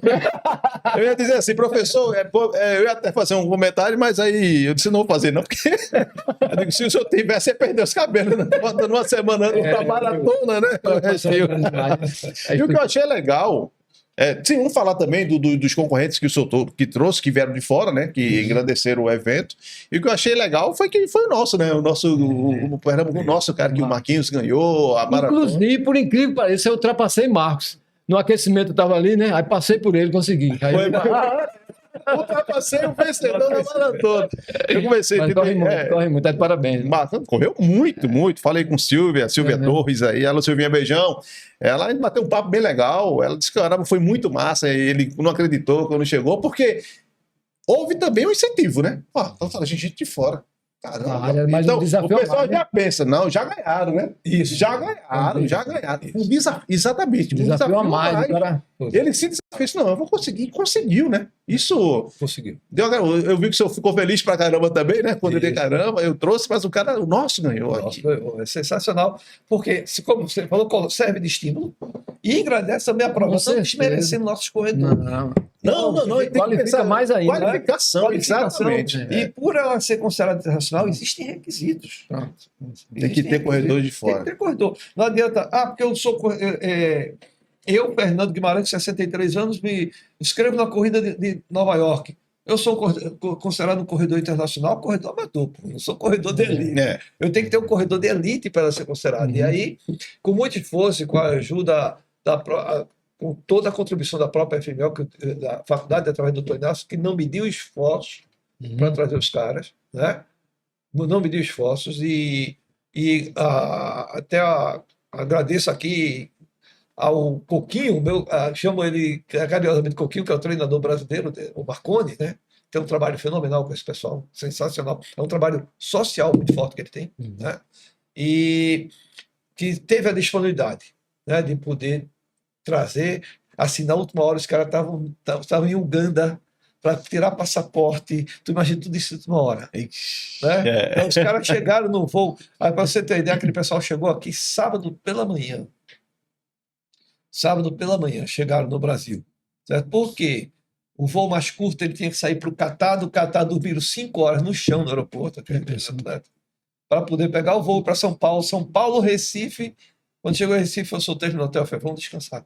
Eu ia dizer assim, professor, eu ia até fazer um comentário, mas aí eu disse, não vou fazer não, porque eu digo, se o senhor tivesse, você perdeu os cabelos, né? Botando uma semana pra maratona, né? E o que eu achei legal, sim, vamos falar também dos concorrentes que o senhor que trouxe, que vieram de fora, né? Que engrandeceram o evento. E o que eu achei legal foi que foi o nosso, né? O nosso cara, que o Marquinhos ganhou, a maratona. Inclusive, por incrível que pareça, eu ultrapassei Marcos. No aquecimento eu estava ali, né? Aí passei por ele, consegui. Aí ultrapassei o vencedor da maratona. Eu comecei a corre muito, tá de parabéns. Correu muito. Falei com Silvia Torres aí, ela, Silvinha, beijão. Ela bateu um papo bem legal. Ela disse que caramba, foi muito massa. Ele não acreditou quando chegou, porque houve também um incentivo, né? Então fala, gente de fora. Caramba. Mas então, o pessoal já pensa, não, já ganharam, né? Isso. Já ganharam. Exatamente. Um desafio a mais. Ele se desafiou, não, eu vou conseguir. Conseguiu, né? Isso. Conseguiu. Eu vi que o senhor ficou feliz pra caramba também, né? Quando ele caramba, eu trouxe, mas o nosso ganhou. É sensacional, porque, como você falou, serve de estímulo e engrandece também a prova. Não desmerecendo nossos corredores. Não, e tem que pensar mais ainda. Qualificação, exatamente. E por ela ser considerada internacional, existem requisitos. Tem que ter corredor de fora. Tem que ter corredor. Não adianta, porque eu sou. Eu, Fernando Guimarães, 63 anos, me inscrevo na corrida de Nova York. Eu sou considerado um corredor internacional, corredor amador, não sou corredor de elite. Eu tenho que ter um corredor de elite para ser considerado. E aí, com muito esforço e com a ajuda com toda a contribuição da própria FML, da faculdade, através do Dr. Inácio, que não mediu esforços para trazer os caras, né? Não mediu esforços até agradeço aqui ao Coquinho, chamo ele carinhosamente Coquinho, que é o treinador brasileiro, o Marconi, né? Tem um trabalho fenomenal com esse pessoal, sensacional. É um trabalho social muito forte que ele tem, né? E que teve a disponibilidade, né, de poder trazer, assim, na última hora os caras estavam em Uganda para tirar passaporte, tu imagina tudo isso na última hora. Né? Então, os caras chegaram no voo, aí para você ter ideia, aquele pessoal chegou aqui sábado pela manhã, chegaram no Brasil, certo? Por quê? O voo mais curto ele tinha que sair para o Catar, do Catar dormiram 5 horas no chão no aeroporto, para poder pegar o voo para São Paulo, Recife. Quando chegou em Recife, eu soltei no hotel, falei, vamos descansar.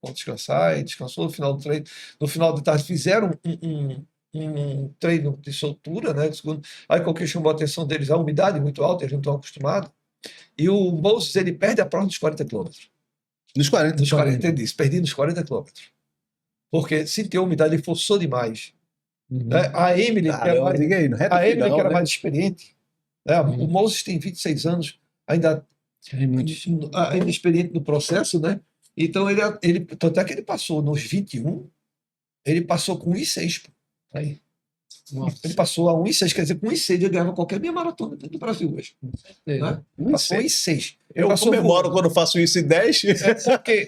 E descansou no final do treino. No final de tarde fizeram um treino de soltura, né? Aí qualquer chamou a atenção deles, a umidade muito alta, eles não estão acostumados. E o Moses, ele perde a prova dos 40 quilômetros. Nos 40? Nos 40, ele disse, perdi nos 40 quilômetros. Porque sentiu a umidade, ele forçou demais. Né? A Emily, que era mais experiente, né? O Moses tem 26 anos, ainda experiente no processo, né? Então tanto é que ele passou nos 21, ele passou com 1,6. Ele passou a 1,6, quer dizer, com 1,6 ele ganhava qualquer meia maratona do Brasil hoje. Né? Passou 1,6. Eu comemoro quando faço isso em 10. Porque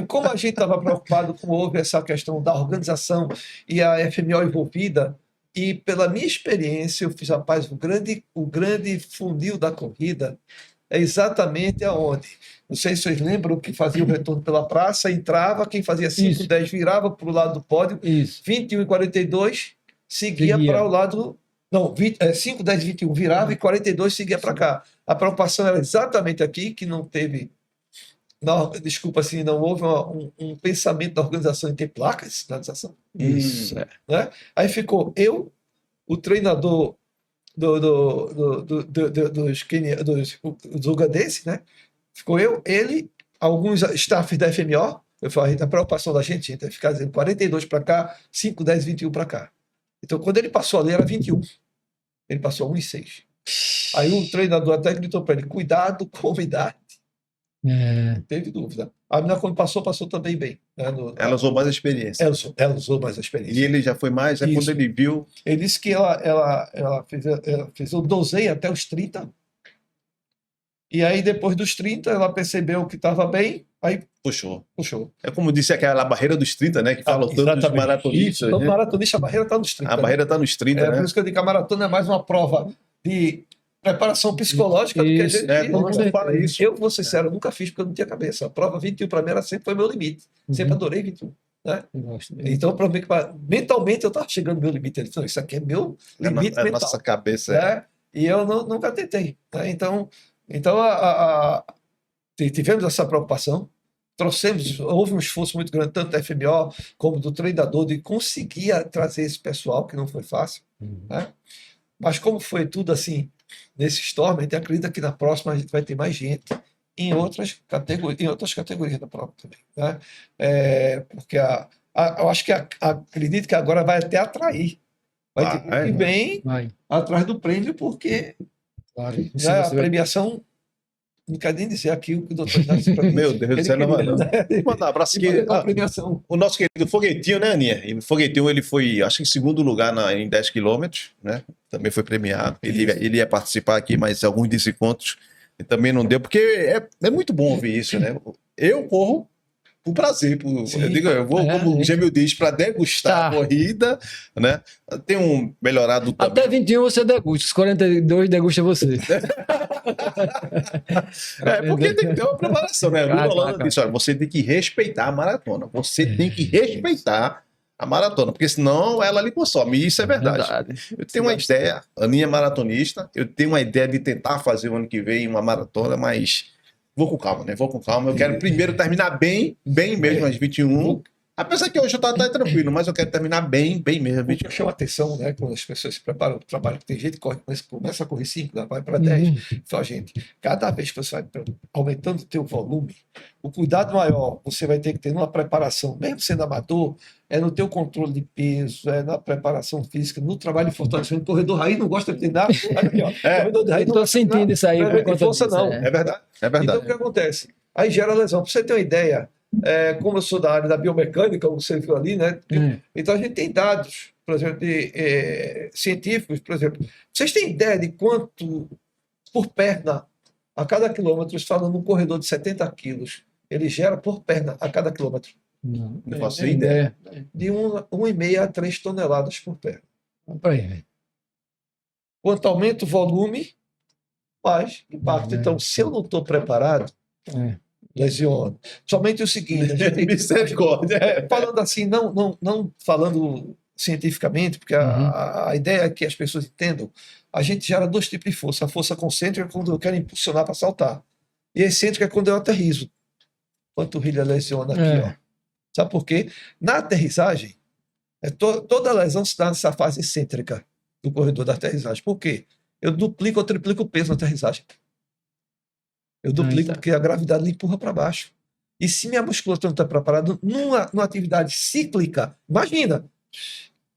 como a gente estava preocupado com houve essa questão da organização e a FMO envolvida, e pela minha experiência, eu fiz, rapaz, o grande funil da corrida é exatamente aonde. Não sei se vocês lembram que fazia o retorno pela praça, entrava, quem fazia 5, 10 virava para o lado do pódio, 21 e 42 seguia para o lado. Não, 5, 10, 21 virava e 42 seguia para cá. A preocupação era exatamente aqui, que não teve. Não, desculpa, assim, não houve um pensamento da organização em ter placas de sinalização. Isso. Né? Aí ficou eu, o treinador dos ugandenses, né? Ficou eu, ele, alguns staffs da FMO, Eu falei, a preocupação da gente é ficar dizendo 42 para cá, 5, 10, 21 para cá. Então, quando ele passou ali, era 21. Ele passou 1,6. Aí o treinador até gritou para ele, cuidado com a umidade. Não teve dúvida. A menina, quando passou também bem. Né, ela usou mais a experiência. Ela usou mais a experiência. E ele já foi mais, quando ele viu... Ele disse que ela fez o doseio até os 30. E aí, depois dos 30, ela percebeu que estava bem, aí puxou. É como disse aquela barreira dos 30, né? Que falam tanto dos maratonistas. Todo maratonista, a barreira está nos 30. A barreira está nos 30, né? Por isso que eu digo que a maratona é mais uma prova de preparação psicológica do que a gente... fala isso. Eu, vou ser sincero, eu nunca fiz porque eu não tinha cabeça. A prova 21 para mim sempre foi meu limite. Sempre adorei 21. Né? Então, mentalmente, eu estava chegando no meu limite. Ele disse, isso aqui é meu limite mental. Nossa cabeça. Né? E eu nunca tentei. Né? Então tivemos essa preocupação. Houve um esforço muito grande, tanto da FMO como do treinador, de conseguir trazer esse pessoal, que não foi fácil. Né? Mas como foi tudo assim, nesse Storm, a gente acredita que na próxima a gente vai ter mais gente em outras categorias da prova também. Né? Porque eu acho que acredito que agora vai até atrair. Vai ter que vem atrás do prêmio, porque a premiação... Não quero nem dizer aqui o que o doutor disse para mim. Meu Deus do céu, não vai não. Vou mandar um abraço aqui. O nosso querido Foguetinho, né, Aninha? O Foguetinho, ele foi, acho que em segundo lugar em 10 quilômetros, né? Também foi premiado. Ele ia participar aqui, mas alguns desencontros também não deu, porque é muito bom ouvir isso, né? Eu corro por prazer, eu vou, como o Gêmeo diz, para degustar a corrida, né? Tem um melhorado também. Até 21 você degusta, os 42 degusta você. Porque tem que ter uma preparação, né? O Holanda disse, olha, você tem que respeitar a maratona. Você tem que respeitar a maratona, porque senão ela lhe consome. E isso é verdade. Eu tenho uma ideia, a minha maratonista, eu tenho uma ideia de tentar fazer o ano que vem uma maratona, mas vou com calma, né? Vou com calma. Eu quero primeiro terminar bem mesmo às 21. Apesar que hoje eu tô até tranquilo, mas eu quero terminar bem mesmo. O que chama atenção, né? Quando as pessoas se preparam para o trabalho, tem gente que começa a correr 5, vai para 10. Então, gente, cada vez que você vai aumentando o teu volume, o cuidado maior você vai ter que ter numa preparação, mesmo sendo amador, é no teu controle de peso, é na preparação física, no trabalho de fortalecimento. O corredor raiz não gosta de treinar. Corredor raiz não gosta sentindo isso aí. Não força, não. É verdade. Então, o que acontece? Aí gera lesão. Para você ter uma ideia, como eu sou da área da biomecânica, como você viu ali, né? Então a gente tem dados, por exemplo, científicos, por exemplo. Vocês têm ideia de quanto por perna a cada quilômetro, falando num corredor de 70 quilos, ele gera por perna a cada quilômetro? Não faço ideia. De 1,5 a 3 toneladas por perna. Aí, quanto aumenta o volume, mais impacto. Então, se eu não estou preparado, lesiono. Somente o seguinte, a gente misericórdia. Falando assim, não falando cientificamente, porque a ideia é que as pessoas entendam, a gente gera dois tipos de força. A força concêntrica é quando eu quero impulsionar para saltar. E a excêntrica é quando eu aterrizo. Panturrilha lesiona aqui, ó. Sabe por quê? Na aterrissagem, toda lesão se dá nessa fase excêntrica do corredor da aterrissagem. Por quê? Eu duplico ou triplico o peso na aterrissagem. Eu duplico porque a gravidade lhe empurra para baixo. E se minha musculatura não está preparada, numa atividade cíclica, imagina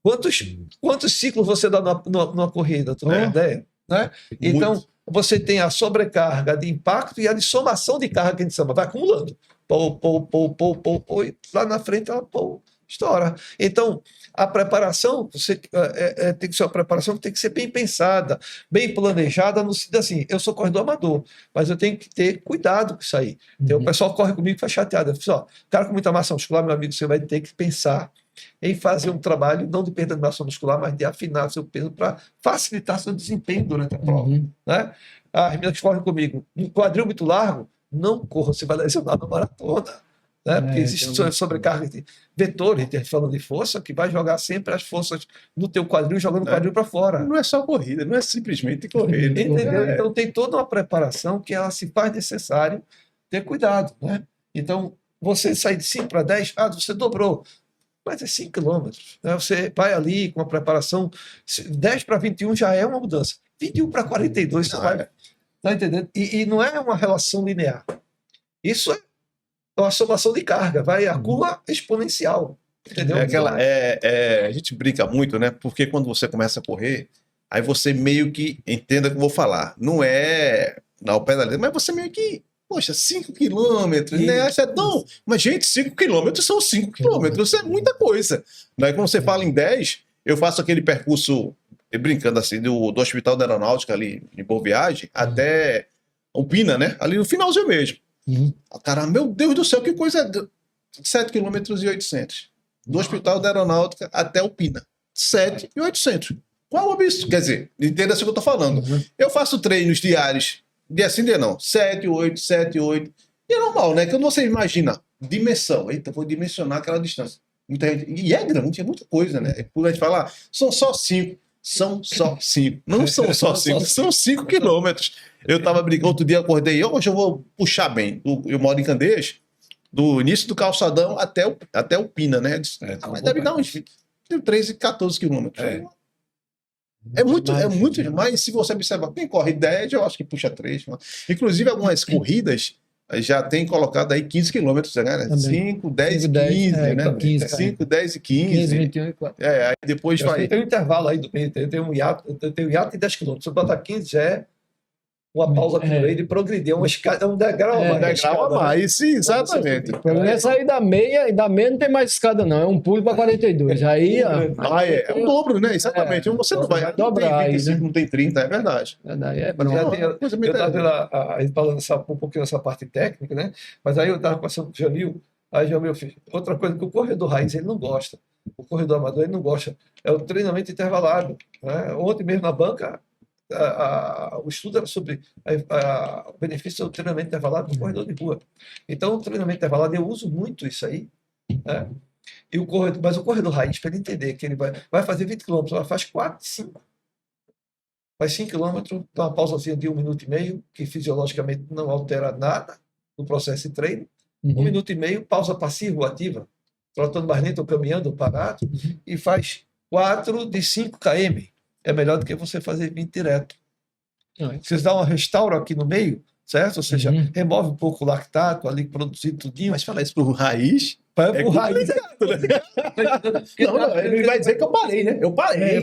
quantos ciclos você dá numa corrida, tu tem uma ideia? Né? Então, você tem a sobrecarga de impacto e a de somação de carga que a gente chama, vai acumulando. E lá na frente ela estoura. Então, a preparação tem que ser uma preparação que tem que ser bem pensada, bem planejada, no sentido assim, eu sou corredor amador, mas eu tenho que ter cuidado com isso aí. Então, o pessoal corre comigo e fica chateado. Eu falo, cara com muita massa muscular, meu amigo, você vai ter que pensar em fazer um trabalho, não de perda de massa muscular, mas de afinar seu peso para facilitar seu desempenho durante a prova. Né? As meninas que correm comigo, um quadril muito largo, não corra, você vai lesionar na maratona. Né? Porque existe sobrecarga de vetores, falando de força, que vai jogar sempre as forças no teu quadril, jogando o quadril para fora. Não é só corrida, não é simplesmente correr. Entendeu? Então tem toda uma preparação que ela se faz necessário ter cuidado. Né? Então, você sair de 5 para 10, você dobrou. Mas é 5 quilômetros. Né? Você vai ali com a preparação, 10 para 21 já é uma mudança. 21 para 42 você vai. Tá entendendo? E não é uma relação linear. Isso uma somação de carga, vai a curva exponencial. Entendeu? A gente brinca muito, né? Porque quando você começa a correr, aí você meio que entenda o que eu vou falar. Não é ao pé da letra, mas você meio que, poxa, 5 quilômetros, né? Acha tão. Mas, gente, 5 quilômetros são 5 quilômetros, isso é muita coisa. Daí, quando você fala em 10, eu faço aquele percurso, brincando assim, do Hospital da Aeronáutica ali em Boa Viagem até Umpina, né? Ali no finalzinho mesmo. Cara, meu Deus do céu, que coisa. 7 quilômetros e 800. Do Hospital da Aeronáutica até Umpina. 7.800. Qual o absurdo? Quer dizer, entenda o que eu tô falando. Eu faço treinos diários, dia sim, dia não. 7, 8, 7, 8. E é normal, né? Quando você imagina dimensão, eita, vou dimensionar aquela distância. Muita gente, e é grande, é muita coisa, né? Por a gente falar, são só 5. São só 5. Não são só 5, são 5 quilômetros. Eu tava brincando, outro dia acordei, hoje eu vou puxar bem. Eu moro em Candeias, do início do calçadão até o Pina, né? Mas deve dar uns 13, 14 quilômetros. É muito demais. Se você observar, quem corre 10, eu acho que puxa 3. Inclusive, algumas corridas já tem colocado aí 15 quilômetros, né? 5, 10 e 15, né? 15, 5, 10 e 15. 15, 21 e 4. Aí depois vai. Tem um intervalo aí do meio, tem um hiato de 10 quilômetros. Se eu botar 15, já é uma pausa por meio de progredir, é um degrau a mais. Degrau a mais, sim, exatamente. O problema é sair da meia, e da meia não tem mais escada, não. É um pulo para 42. Aí, é o dobro, né? Exatamente. Você não vai dobrar. Não tem 25, não tem 30, é verdade. Eu estava falando um pouquinho dessa parte técnica, né? Mas aí eu estava passando com o Jamil, aí Jamil fez outra coisa que o corredor raiz ele não gosta. O corredor amador ele não gosta. É o treinamento intervalado. Né? Ontem mesmo na banca, o estudo era sobre o benefício do treinamento intervalado no corredor de rua. Então, o treinamento intervalado, eu uso muito isso aí. Né? Mas o corredor raiz, para ele entender que ele vai fazer 20 km, ela faz 4, 5. Faz 5 km, dá uma pausazinha de 1 minuto e meio, que fisiologicamente não altera nada no processo de treino. 1 minuto e meio, pausa passiva ou ativa, trotando mais lento ou caminhando ou parado, e faz 4 de 5 km. É melhor do que você fazer 20 direto. Vocês dão um restauro aqui no meio, certo? Ou seja, remove um pouco o lactato ali, produzido tudinho. Mas falar isso pro raiz... Para o raiz. Não, ele vai dizer que eu parei, né? Eu parei.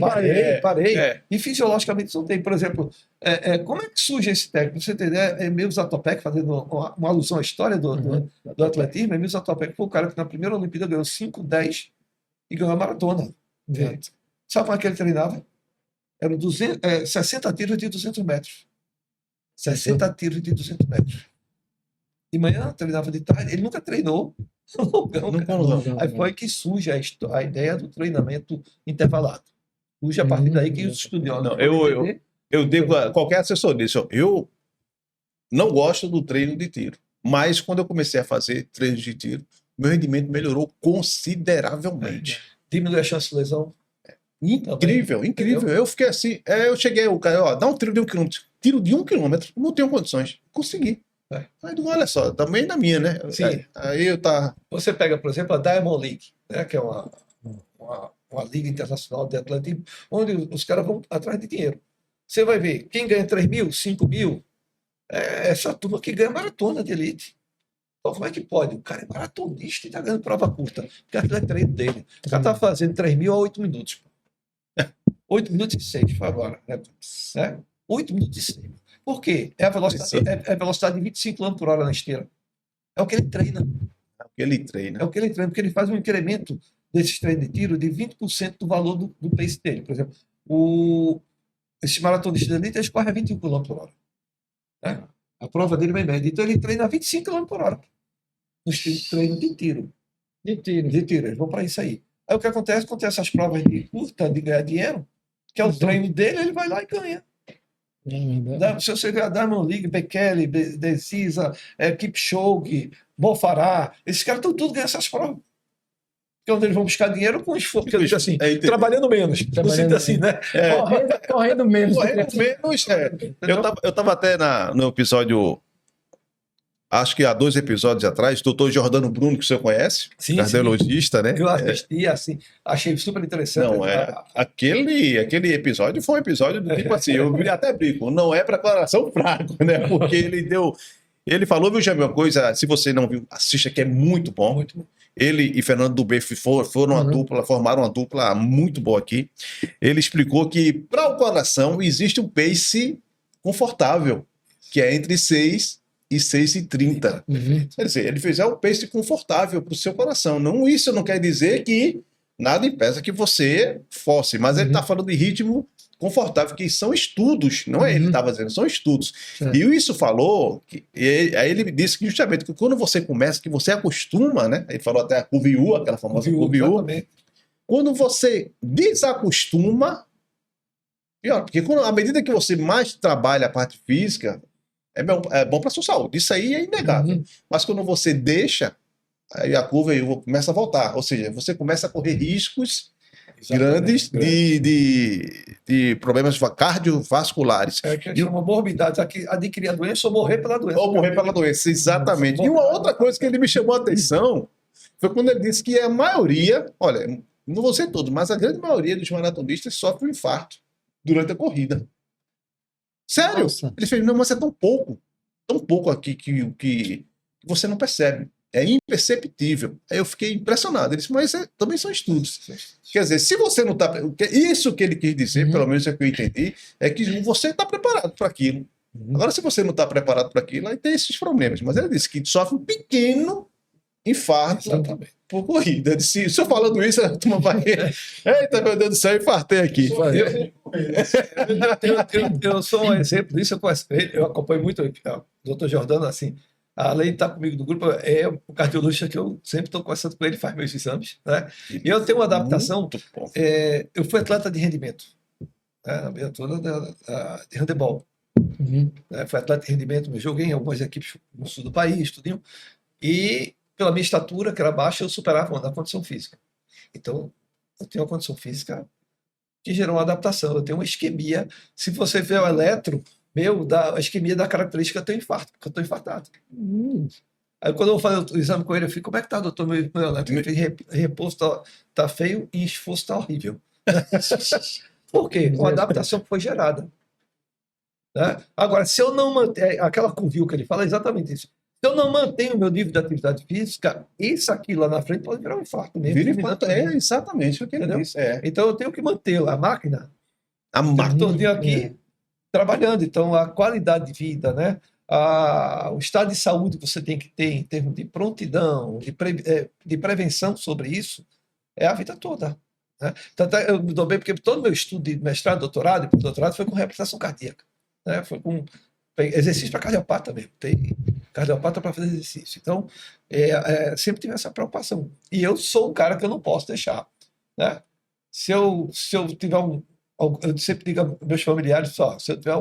E fisiologicamente isso não tem. Por exemplo, como é que surge esse técnico? Você tem ideia? Emil Zatopek, fazendo uma alusão à história do atletismo, Emil Zatopek foi o cara que na primeira Olimpíada ganhou 5, 10 e ganhou a maratona. Sabe como é que ele treinava? Eram 60 tiros de 200 metros. 60 tiros de 200 metros. De manhã, treinava de tarde. Ele nunca treinou. Não. Aí foi que surge a ideia do treinamento intervalado. Surge a partir daí que os estudiosos... Eu digo a qualquer assessor disso. Eu não gosto do treino de tiro. Mas quando eu comecei a fazer treinos de tiro, meu rendimento melhorou consideravelmente. Diminui a chance de lesão. Incrível. Eu fiquei assim, eu cheguei, o cara, dá um tiro de 1 quilômetro. Tiro de 1 quilômetro, não tenho condições. Consegui. Aí, olha só, também na minha, né? Sim. Aí eu tá. Você pega, por exemplo, a Diamond League, né, que é uma liga internacional de atletismo, onde os caras vão atrás de dinheiro. Você vai ver, quem ganha 3 mil, 5 mil, é essa turma que ganha maratona de elite. Então, como é que pode? O cara é maratonista e está ganhando prova curta, porque aquilo é treino dele. O cara está fazendo 3 mil a 8 minutos. 8 minutos e 6, foi agora. Né? 8 minutos e 6. Por quê? É a velocidade de 25 km por hora na esteira. É o que ele treina. É o que ele treina, porque ele faz um incremento desses treinos de tiro de 20% do valor do pace dele. Por exemplo, esse maratonista de elite, ele corre a 21 km por hora. Né? A prova dele vai média. Então ele treina a 25 km por hora. Nos treinos de tiro. De tiro. Eles vão para isso aí. Aí o que acontece? Quando tem essas provas de curta, de ganhar dinheiro, que é o treino dele, ele vai lá e ganha. Se você ver a Diamond League, Bekele, Decisa, Kipchoge, Bofará, esses caras estão tudo ganhando essas provas. Que é onde eles vão buscar dinheiro com esforço, assim, trabalhando menos. Assim, né? Correndo menos. Eu estava até no episódio, acho que há 2 episódios atrás, doutor Jordano Bruno, que o senhor conhece, cardiologista, né? Eu assisti, assim, achei super interessante. Não, aquele episódio foi um episódio do tipo assim, eu até brinco, não é preparação fraco, né? Porque ele deu Ele falou, viu, Jamil, uma coisa, se você não viu, assista que é muito bom. Muito bom. Ele e Fernando Dubé foram uma dupla, formaram uma dupla muito boa aqui. Ele explicou que para o coração existe um pace confortável, que é entre 6 e 6:30. Uhum. Quer dizer, ele fez um pace confortável para o seu coração. Não, isso não quer dizer que nada impeça que você force, mas ele está falando de ritmo confortável, que são estudos, não é ele que estava dizendo, são estudos. Certo. E isso falou, aí ele disse que justamente que quando você começa, que você acostuma, né? Ele falou até a curva U, aquela famosa curva U. Exatamente. Quando você desacostuma, pior, porque à medida que você mais trabalha a parte física, é bom para a sua saúde, isso aí é inegável. Mas quando você deixa, aí a curva U começa a voltar, ou seja, você começa a correr riscos grandes de problemas cardiovasculares. É que chama morbidades, adquirir a doença ou morrer pela doença. Ou morrer pela doença, exatamente. E uma outra coisa que ele me chamou a atenção foi quando ele disse que a maioria, olha, não vou ser todos, mas a grande maioria dos maratonistas sofre um infarto durante a corrida. Sério? Nossa. Ele fez, não, mas é tão pouco aqui que você não percebe. É imperceptível. Aí eu fiquei impressionado. Ele disse, mas também são estudos. Quer dizer, se você não está... Isso que ele quis dizer, pelo menos é o que eu entendi, é que você está preparado para aquilo. Agora, se você não está preparado para aquilo, aí tem esses problemas. Mas ele disse que sofre um pequeno infarto por corrida. Eu disse, se eu falando isso, a turma vai... Eita, meu Deus do céu, eu infartei aqui. Eu sou um exemplo disso, eu acompanho muito o Dr. Jordano, assim, além de estar comigo no grupo, é o cardiologista que eu sempre estou conversando com ele, faz meus exames, né? E eu tenho uma adaptação, eu fui atleta de rendimento, né? A minha toda de handebol, né? Fui atleta de rendimento, eu joguei em algumas equipes no sul do país, tudinho, e pela minha estatura, que era baixa, eu superava na condição física. Então, eu tenho uma condição física que gerou uma adaptação, eu tenho uma isquemia. Se você vê o eletro, a isquemia da característica eu tenho infarto, porque eu estou infartado. Aí quando eu vou fazer o exame com ele, eu fico, como é que tá, doutor, meu eletro? Ele fez repouso, tá feio e esforço tá horrível. Por quê? Uma adaptação que foi gerada. Né? Agora, se eu não manter, aquela curva que ele fala é exatamente isso. Se eu não mantenho o meu nível de atividade física, isso aqui lá na frente pode virar um infarto mesmo. Vira infarto, é exatamente o que ele disse. Então eu tenho que manter a máquina, a máquina todinho aqui, trabalhando. Então a qualidade de vida, né? O estado de saúde que você tem que ter em termos de prontidão, de prevenção sobre isso, é a vida toda. Né? Tanto eu me dou bem porque todo o meu estudo de mestrado, doutorado e pós-doutorado foi com reabilitação cardíaca. Né? Foi com exercício para cardiopata mesmo. Tem cardiopata para fazer exercício. Então, sempre tive essa preocupação. E eu sou um cara que eu não posso deixar. Né? Se eu tiver eu sempre digo aos meus familiares, só, se eu tiver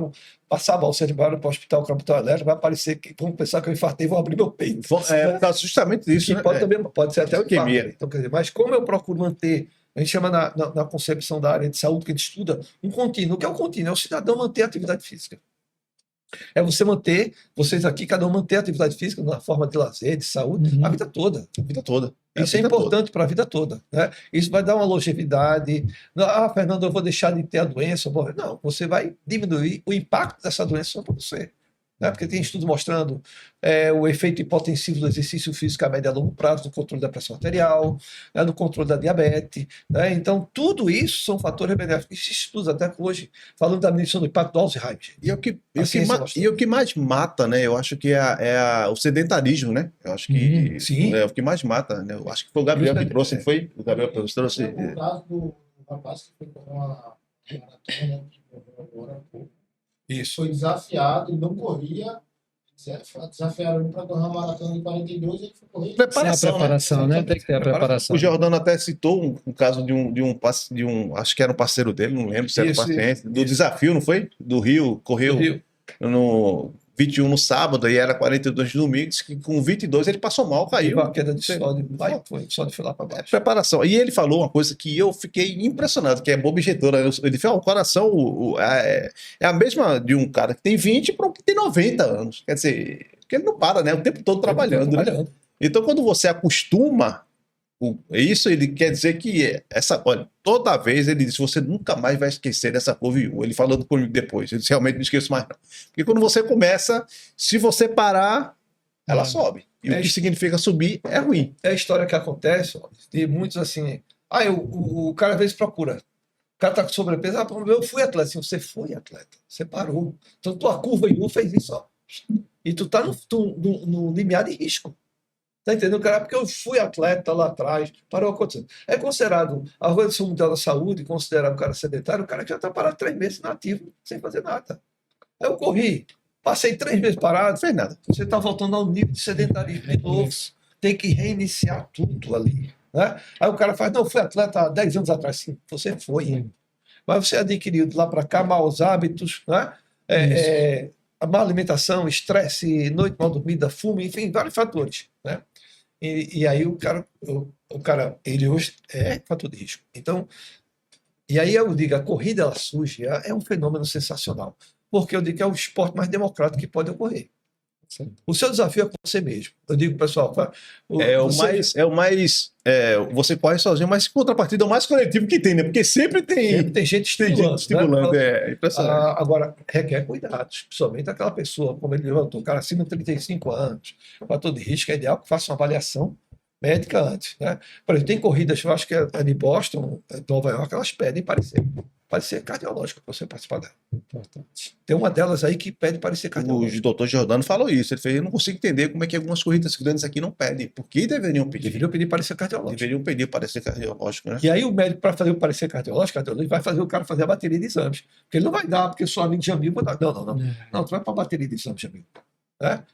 passar mal cerebral para o hospital com a botão elétrico, vai parecer que vão pensar que eu infartei e vão abrir meu peito. Justamente isso. Né? Pode ser até o infarto. Então, quer dizer, mas como eu procuro manter, a gente chama na concepção da área de saúde que a gente estuda, um contínuo. O que é o contínuo? É o cidadão manter a atividade física. É você manter, vocês aqui, cada um manter a atividade física na forma de lazer, de saúde, a vida toda. A vida toda. Isso é importante para a vida toda. Né? Isso vai dar uma longevidade. Fernando, eu vou deixar de ter a doença. Não, você vai diminuir o impacto dessa doença sobre você. Né? Porque tem estudos mostrando o efeito hipotensivo do exercício físico a médio e a longo prazo, no controle da pressão arterial, né? No controle da diabetes. Né? Então, tudo isso são fatores benéficos. Esses estudos, até hoje, falando da diminuição do impacto do Alzheimer. E o que mais mata, né? Eu acho que é o sedentarismo, né? Eu acho que é o que mais mata. Né? Eu acho que foi o Gabriel que trouxe, não foi? O Gabriel trouxe. O caso do rapaz que foi correr uma maratona, que morreu agora há pouco. Isso. Foi desafiado, ele não corria. Desafiaram ele para correr uma maratona de 42 e ele foi correr. Preparação, né? Tem que ter a preparação. O Jordano até citou um caso de um, acho que era um parceiro dele, não lembro se era um paciente, do desafio, não foi? Do Rio, correu no 21 no sábado e era 42 no domingo, que com 22 ele passou mal, caiu. Uma queda de sódio, só de lá para baixo. Preparação. E ele falou uma coisa que eu fiquei impressionado, que é boa objetora. Ele falou, o coração é a mesma de um cara que tem 20 para um que tem 90 anos. Quer dizer, que ele não para, né? O tempo todo trabalhando. Né? Então, quando você acostuma Isso ele quer dizer que olha, toda vez ele disse, você nunca mais vai esquecer dessa curva U. Ele falando comigo depois, ele disse, realmente não esqueço mais não. Porque quando você começa, se você parar, ela sobe. E o que significa subir é ruim. É a história que acontece, ó, de muitos assim, o cara às vezes procura, o cara tá com sobrepeso, eu fui atleta. Assim, você foi atleta, você parou. Então tua curva em U fez isso, ó. E tu tá no limiar de risco. Tá entendendo, cara? Porque eu fui atleta lá atrás, parou acontecendo. É considerado, a Organização Mundial da Saúde, considerado um cara sedentário, o cara que já está parado 3 meses nativo, sem fazer nada. Aí eu corri, passei 3 meses parado, não fez nada. Você está voltando ao nível de sedentarismo de novo. Tem que reiniciar tudo ali. Né? Aí o cara faz, não, eu fui atleta há 10 anos atrás. Sim, você foi. Mas você adquiriu de lá para cá maus hábitos, né? A má alimentação, estresse, noite mal dormida, fumo, enfim, vários fatores. Né? E aí o cara, ele hoje é fator de risco. Então, e aí eu digo, a corrida ela surge, é um fenômeno sensacional, porque eu digo que é o esporte mais democrático que pode ocorrer. O seu desafio é com você mesmo. Eu digo, pessoal, você corre sozinho, mas em contrapartida é o mais coletivo que tem, né? Porque sempre tem gente estimulando. Né? É impressionante. Agora, requer cuidados, principalmente aquela pessoa, como ele levantou, o cara acima de 35 anos, fator de risco, é ideal que faça uma avaliação médica antes. Né? Por exemplo, tem corridas, eu acho que é de Boston, Nova York, elas pedem parecer cardiológico para você participar dela. Importante. Tem uma delas aí que pede parecer cardiológico. O doutor Giordano falou isso. Ele fez, eu não consigo entender como é que algumas corridas grandes aqui não pedem. Por que deveriam pedir? Deveriam pedir parecer cardiológico. Deveriam pedir parecer cardiológico, né? E aí o médico, para fazer o parecer cardiológico, ele vai fazer o cara fazer a bateria de exames. Porque ele não vai dar, porque só amigo de amigo vai dar. Não. Não, tu vai para a bateria de exames, amigo.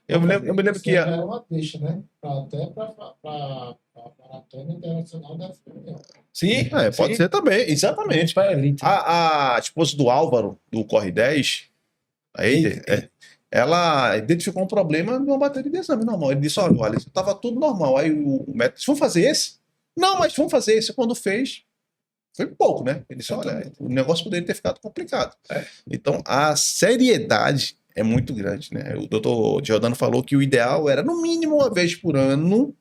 Eu me lembro que... É uma deixa, né? Até para maratona internacional da FIA. Sim, pode ser também, exatamente. A esposa do Álvaro, do Corre 10, ela identificou um problema numa bateria de exame normal. Ele disse, olha, estava tudo normal. Aí o médico disse, vamos fazer esse? Não, mas vamos fazer esse. Quando fez, foi pouco, né? Ele disse, olha, o negócio poderia ter ficado complicado. Então, a seriedade é muito grande, né? O doutor Giordano falou que o ideal era, no mínimo, uma vez por ano,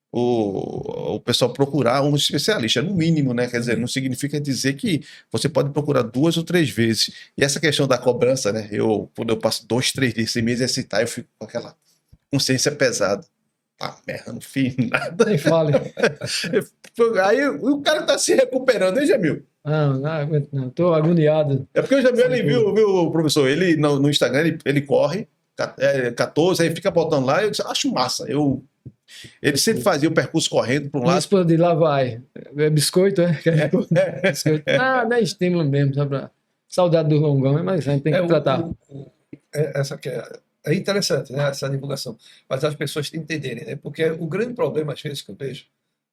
o pessoal procurar um especialista, no mínimo, né? Quer dizer, não significa dizer que você pode procurar 2 ou 3 vezes. E essa questão da cobrança, né? Quando eu passo 2, 3 dias sem me exercitar, eu fico com aquela consciência pesada. Merda, não fiz nada. Nem fale. Aí o cara tá se recuperando, hein, Jamil? Não, tô agoniado. É porque o Jamil, ele viu, professor, ele no Instagram, ele corre 14, aí fica botando lá, eu acho massa. Ele sempre fazia o percurso correndo para um lado. Explode de lá vai. É biscoito, é? Biscoito. Não é estímulo mesmo, só pra... Saudade do longão, mas a gente tem que tratar. Essa que é interessante, né? Essa divulgação. Mas as pessoas têm que entenderem, né? Porque o grande problema, às vezes, que eu vejo,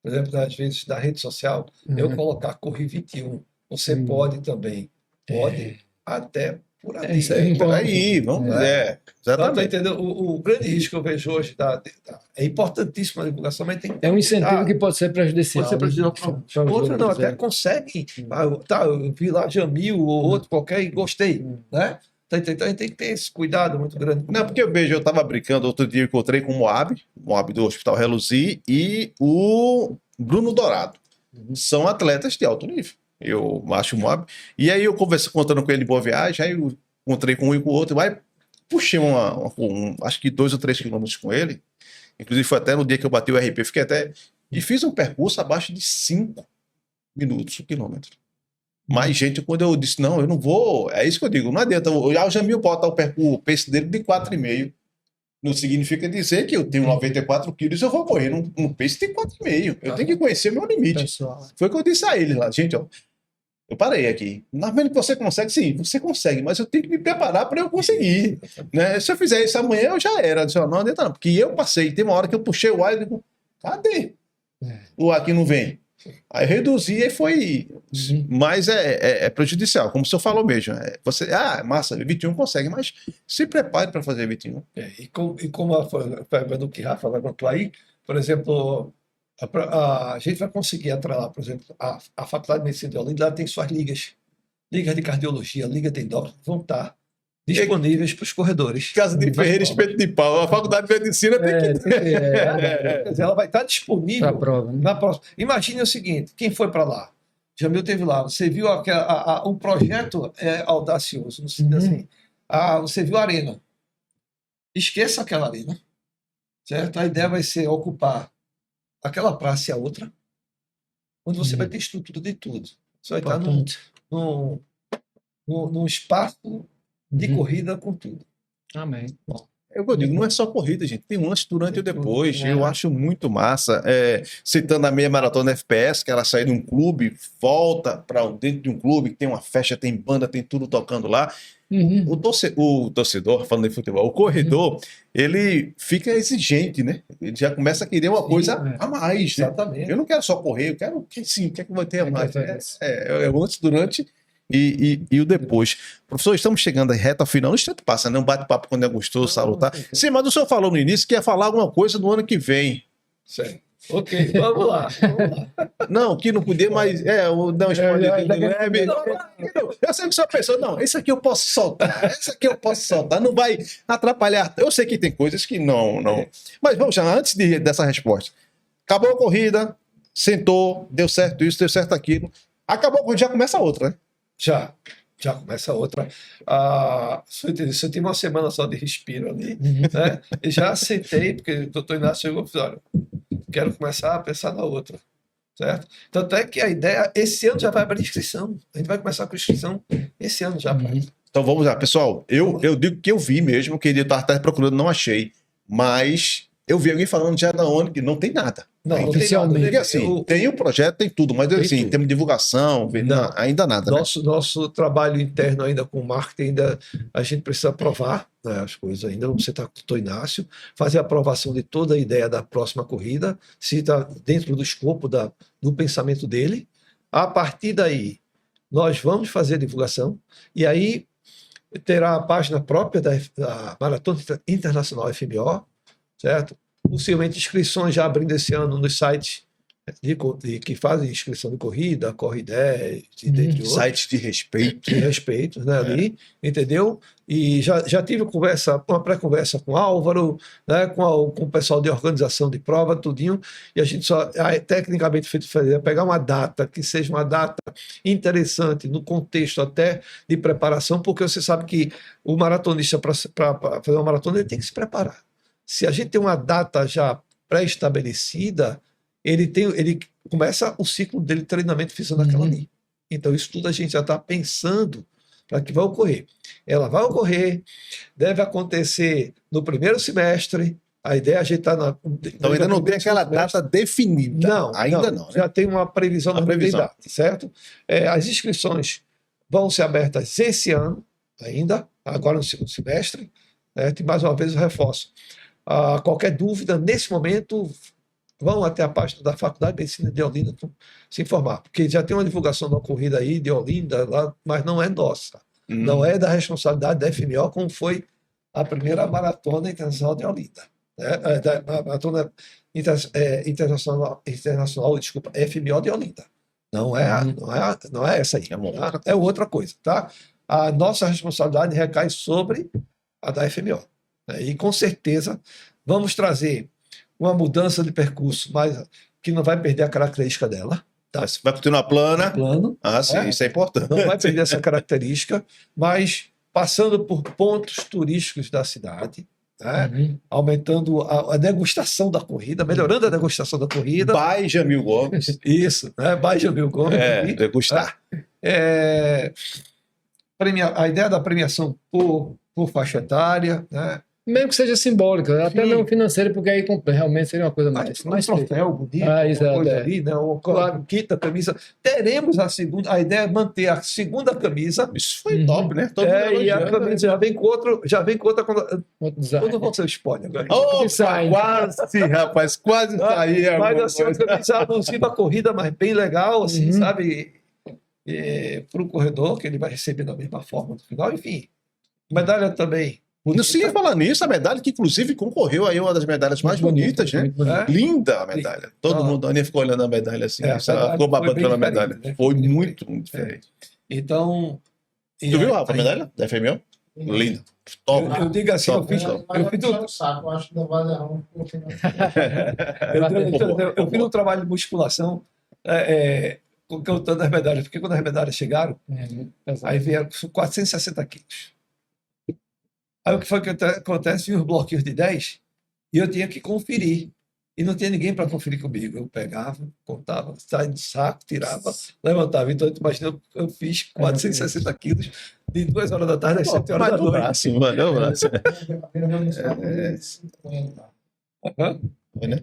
por exemplo, às vezes, da rede social, eu colocar Corri 21. Você pode também. Pode até por ali. Isso é importante. Aí, vamos ver. Exatamente. Tá entendendo? O grande risco que eu vejo hoje é importantíssima a divulgação, mas tem que é um incentivo que pode ser prejudicial. Pode ser prejudicial. Outros não, até conseguem. Eu vi lá Jamil ou outro qualquer e gostei. Né? Então a gente tem que ter esse cuidado muito grande. Não, porque eu estava brincando, outro dia eu encontrei com o Moab do Hospital Reluzi e o Bruno Dourado. São atletas de alto nível. Eu acho o Moab. E aí eu contando com ele em Boa Viagem, aí eu encontrei com um e com o outro, aí puxei acho que 2 ou 3 quilômetros com ele. Inclusive foi até no dia que eu bati o RP, fiquei até... E fiz um percurso abaixo de 5 minutos o quilômetro. Mais gente, quando eu disse, não, eu não vou... É isso que eu digo, não adianta. O Jamil bota o pace dele de 4,5. Não significa dizer que eu tenho 94 quilos e eu vou correr num pace de 4,5. Eu tenho que conhecer meu limite. Pessoal. Foi o que eu disse a ele lá. Gente, ó, eu parei aqui. Na verdade, você consegue? Sim, você consegue, mas eu tenho que me preparar para eu conseguir. Né? Se eu fizer isso amanhã, eu já era. Eu disse, não adianta não, porque eu passei. Tem uma hora que eu puxei o ar e digo, cadê? O ar que não vem. Aí reduzi e foi. Mas é prejudicial, como o senhor falou mesmo. Massa, 21 consegue, mas se prepare para fazer 21. E como a Rafa levantou aí, por exemplo, a gente vai conseguir atrelar, por exemplo, a Faculdade de Medicina de Olinda, ela tem suas ligas de cardiologia, liga de endócrino, vão estar disponíveis para os corredores. Casa de Ferreira, espeto de pau. A faculdade de medicina tem que Quer dizer, ela vai estar para a disponível prova. Né? na próxima. Imagine o seguinte: quem foi para lá? Jamil teve lá. Você viu um projeto audacioso, no sentido assim. Você viu a arena. Esqueça aquela arena, certo? A ideia vai ser ocupar aquela praça e a outra, onde você vai ter estrutura de tudo. Você vai estar num espaço de corrida com tudo. Amém. Eu digo, não é só corrida, gente. Tem um antes, durante e depois. É. Eu acho muito massa. Citando a meia maratona FPS, que ela sai de um clube, volta para dentro de um clube, que tem uma festa, tem banda, tem tudo tocando lá. O torcedor, falando de futebol, o corredor, ele fica exigente, né? Ele já começa a querer uma coisa a mais, né? Exatamente. Eu não quero só correr, eu quero que sim, o que é que vai ter a mais? É O antes, durante e o depois. Professor, estamos chegando à reta final. No instante passa, né? Um bate-papo quando é gostoso, salutar. Sim, mas o senhor falou no início que ia falar alguma coisa do ano que vem. Certo. Ok, vamos lá. Não, que não podia, mas dar um spoiler de leve. Eu sei que só pensou, não, esse aqui eu posso soltar, não vai atrapalhar. Eu sei que tem coisas que não. Mas vamos chamar, antes dessa resposta. Acabou a corrida, sentou, deu certo isso, deu certo aquilo. Acabou a corrida, já começa a outra, né? Já começa outra. Se eu tive uma semana só de respiro ali, né? E já aceitei, porque o doutor Inácio chegou e falou: olha, quero começar a pensar na outra, certo? Tanto é que a ideia, esse ano já vai abrir inscrição. A gente vai começar com inscrição esse ano já. Então vamos lá, pessoal. Eu digo que eu vi mesmo, que eu estava até procurando, não achei. Mas eu vi alguém falando já da ONU que não tem nada. Não oficialmente. Porque assim, tem o projeto, tem tudo, mas assim, em termos de divulgação, não, ainda nada. Nosso trabalho interno ainda com marketing, ainda a gente precisa aprovar, né, as coisas ainda. Vamos sentar com o doutor Inácio, fazer a aprovação de toda a ideia da próxima corrida, se está dentro do escopo do pensamento dele. A partir daí, nós vamos fazer a divulgação, e aí terá a página própria da Maratona Internacional FMO, certo? Possivelmente inscrições já abrindo esse ano nos sites que fazem inscrição de corrida, Corre 10, dentre outros. Sites de respeito. De respeito, né, ali, entendeu? E já tive uma pré-conversa com o Álvaro, né, com o pessoal de organização de prova, tudinho, e a gente só, tecnicamente, pegar uma data que seja uma data interessante no contexto até de preparação, porque você sabe que o maratonista, para fazer uma maratona, ele tem que se preparar. Se a gente tem uma data já pré-estabelecida, ele começa o ciclo dele de treinamento visando aquela ali. Então, isso tudo a gente já está pensando para que vai ocorrer. Ela vai ocorrer, deve acontecer no primeiro semestre. A ideia é a gente está Então, ainda não tem aquela data definida. Não, ainda não. Já tem uma previsão da data, certo? As inscrições vão ser abertas esse ano, ainda, agora no segundo semestre. E mais uma vez eu reforço. Qualquer dúvida, nesse momento, vão até a página da Faculdade de Medicina de Olinda se informar, porque já tem uma divulgação da corrida aí de Olinda, lá, mas não é nossa. Não é da responsabilidade da FMO, como foi a primeira Maratona Internacional de Olinda. Da Maratona Internacional, desculpa, FMO de Olinda. Não é essa aí. É outra coisa. Tá? A nossa responsabilidade recai sobre a da FMO. E com certeza vamos trazer uma mudança de percurso, mas que não vai perder a característica dela. Tá? Vai continuar plana. Plano. Sim, isso é importante. Não vai perder essa característica, mas passando por pontos turísticos da cidade, né? Aumentando a degustação da corrida, melhorando a degustação da corrida. By Jamil Gomes. Isso, né? By Jamil Gomes. Degustar. A ideia da premiação por faixa etária, né? Mesmo que seja simbólica, até não financeira, porque aí realmente seria uma coisa mais troféu bonito, exato, coisa ali, né? Claro, quinta camisa. Teremos a segunda, a ideia é manter a segunda camisa. Isso foi top, né? E a camisa já vem com outra quando vão ser spoiler agora. Quase, rapaz, quase saiu. Mas assim, uma camisa alusiva à corrida, mas bem legal, assim, sabe? Para o corredor, que ele vai receber da mesma forma no final, enfim. Medalha também. Sim, falar nisso, a medalha que inclusive concorreu aí uma das medalhas mais bonitas, né? Linda a medalha. Todo mundo, a Aninha ficou olhando a medalha assim, ficou babando pela medalha. Né? Foi muito diferente. Então. Tu viu, Rafa, a medalha da FMO? Linda. Top. Eu digo assim, eu fiz, Top. eu fiz um, o saco, eu acho que da Vazerão. eu fiz um trabalho de musculação contando as medalhas, porque quando as medalhas chegaram, muito pesado. aí vieram 460 quilos. Aí o que foi que acontece? Vinha os bloquinhos de 10 e eu tinha que conferir. E não tinha ninguém para conferir comigo. Eu pegava, contava, saia do saco, tirava, levantava. Então, imagina, eu fiz 460 quilos de 2 horas da tarde às 7 horas da Mas do noite. braço, mano, o braço. Aham. Foi, né?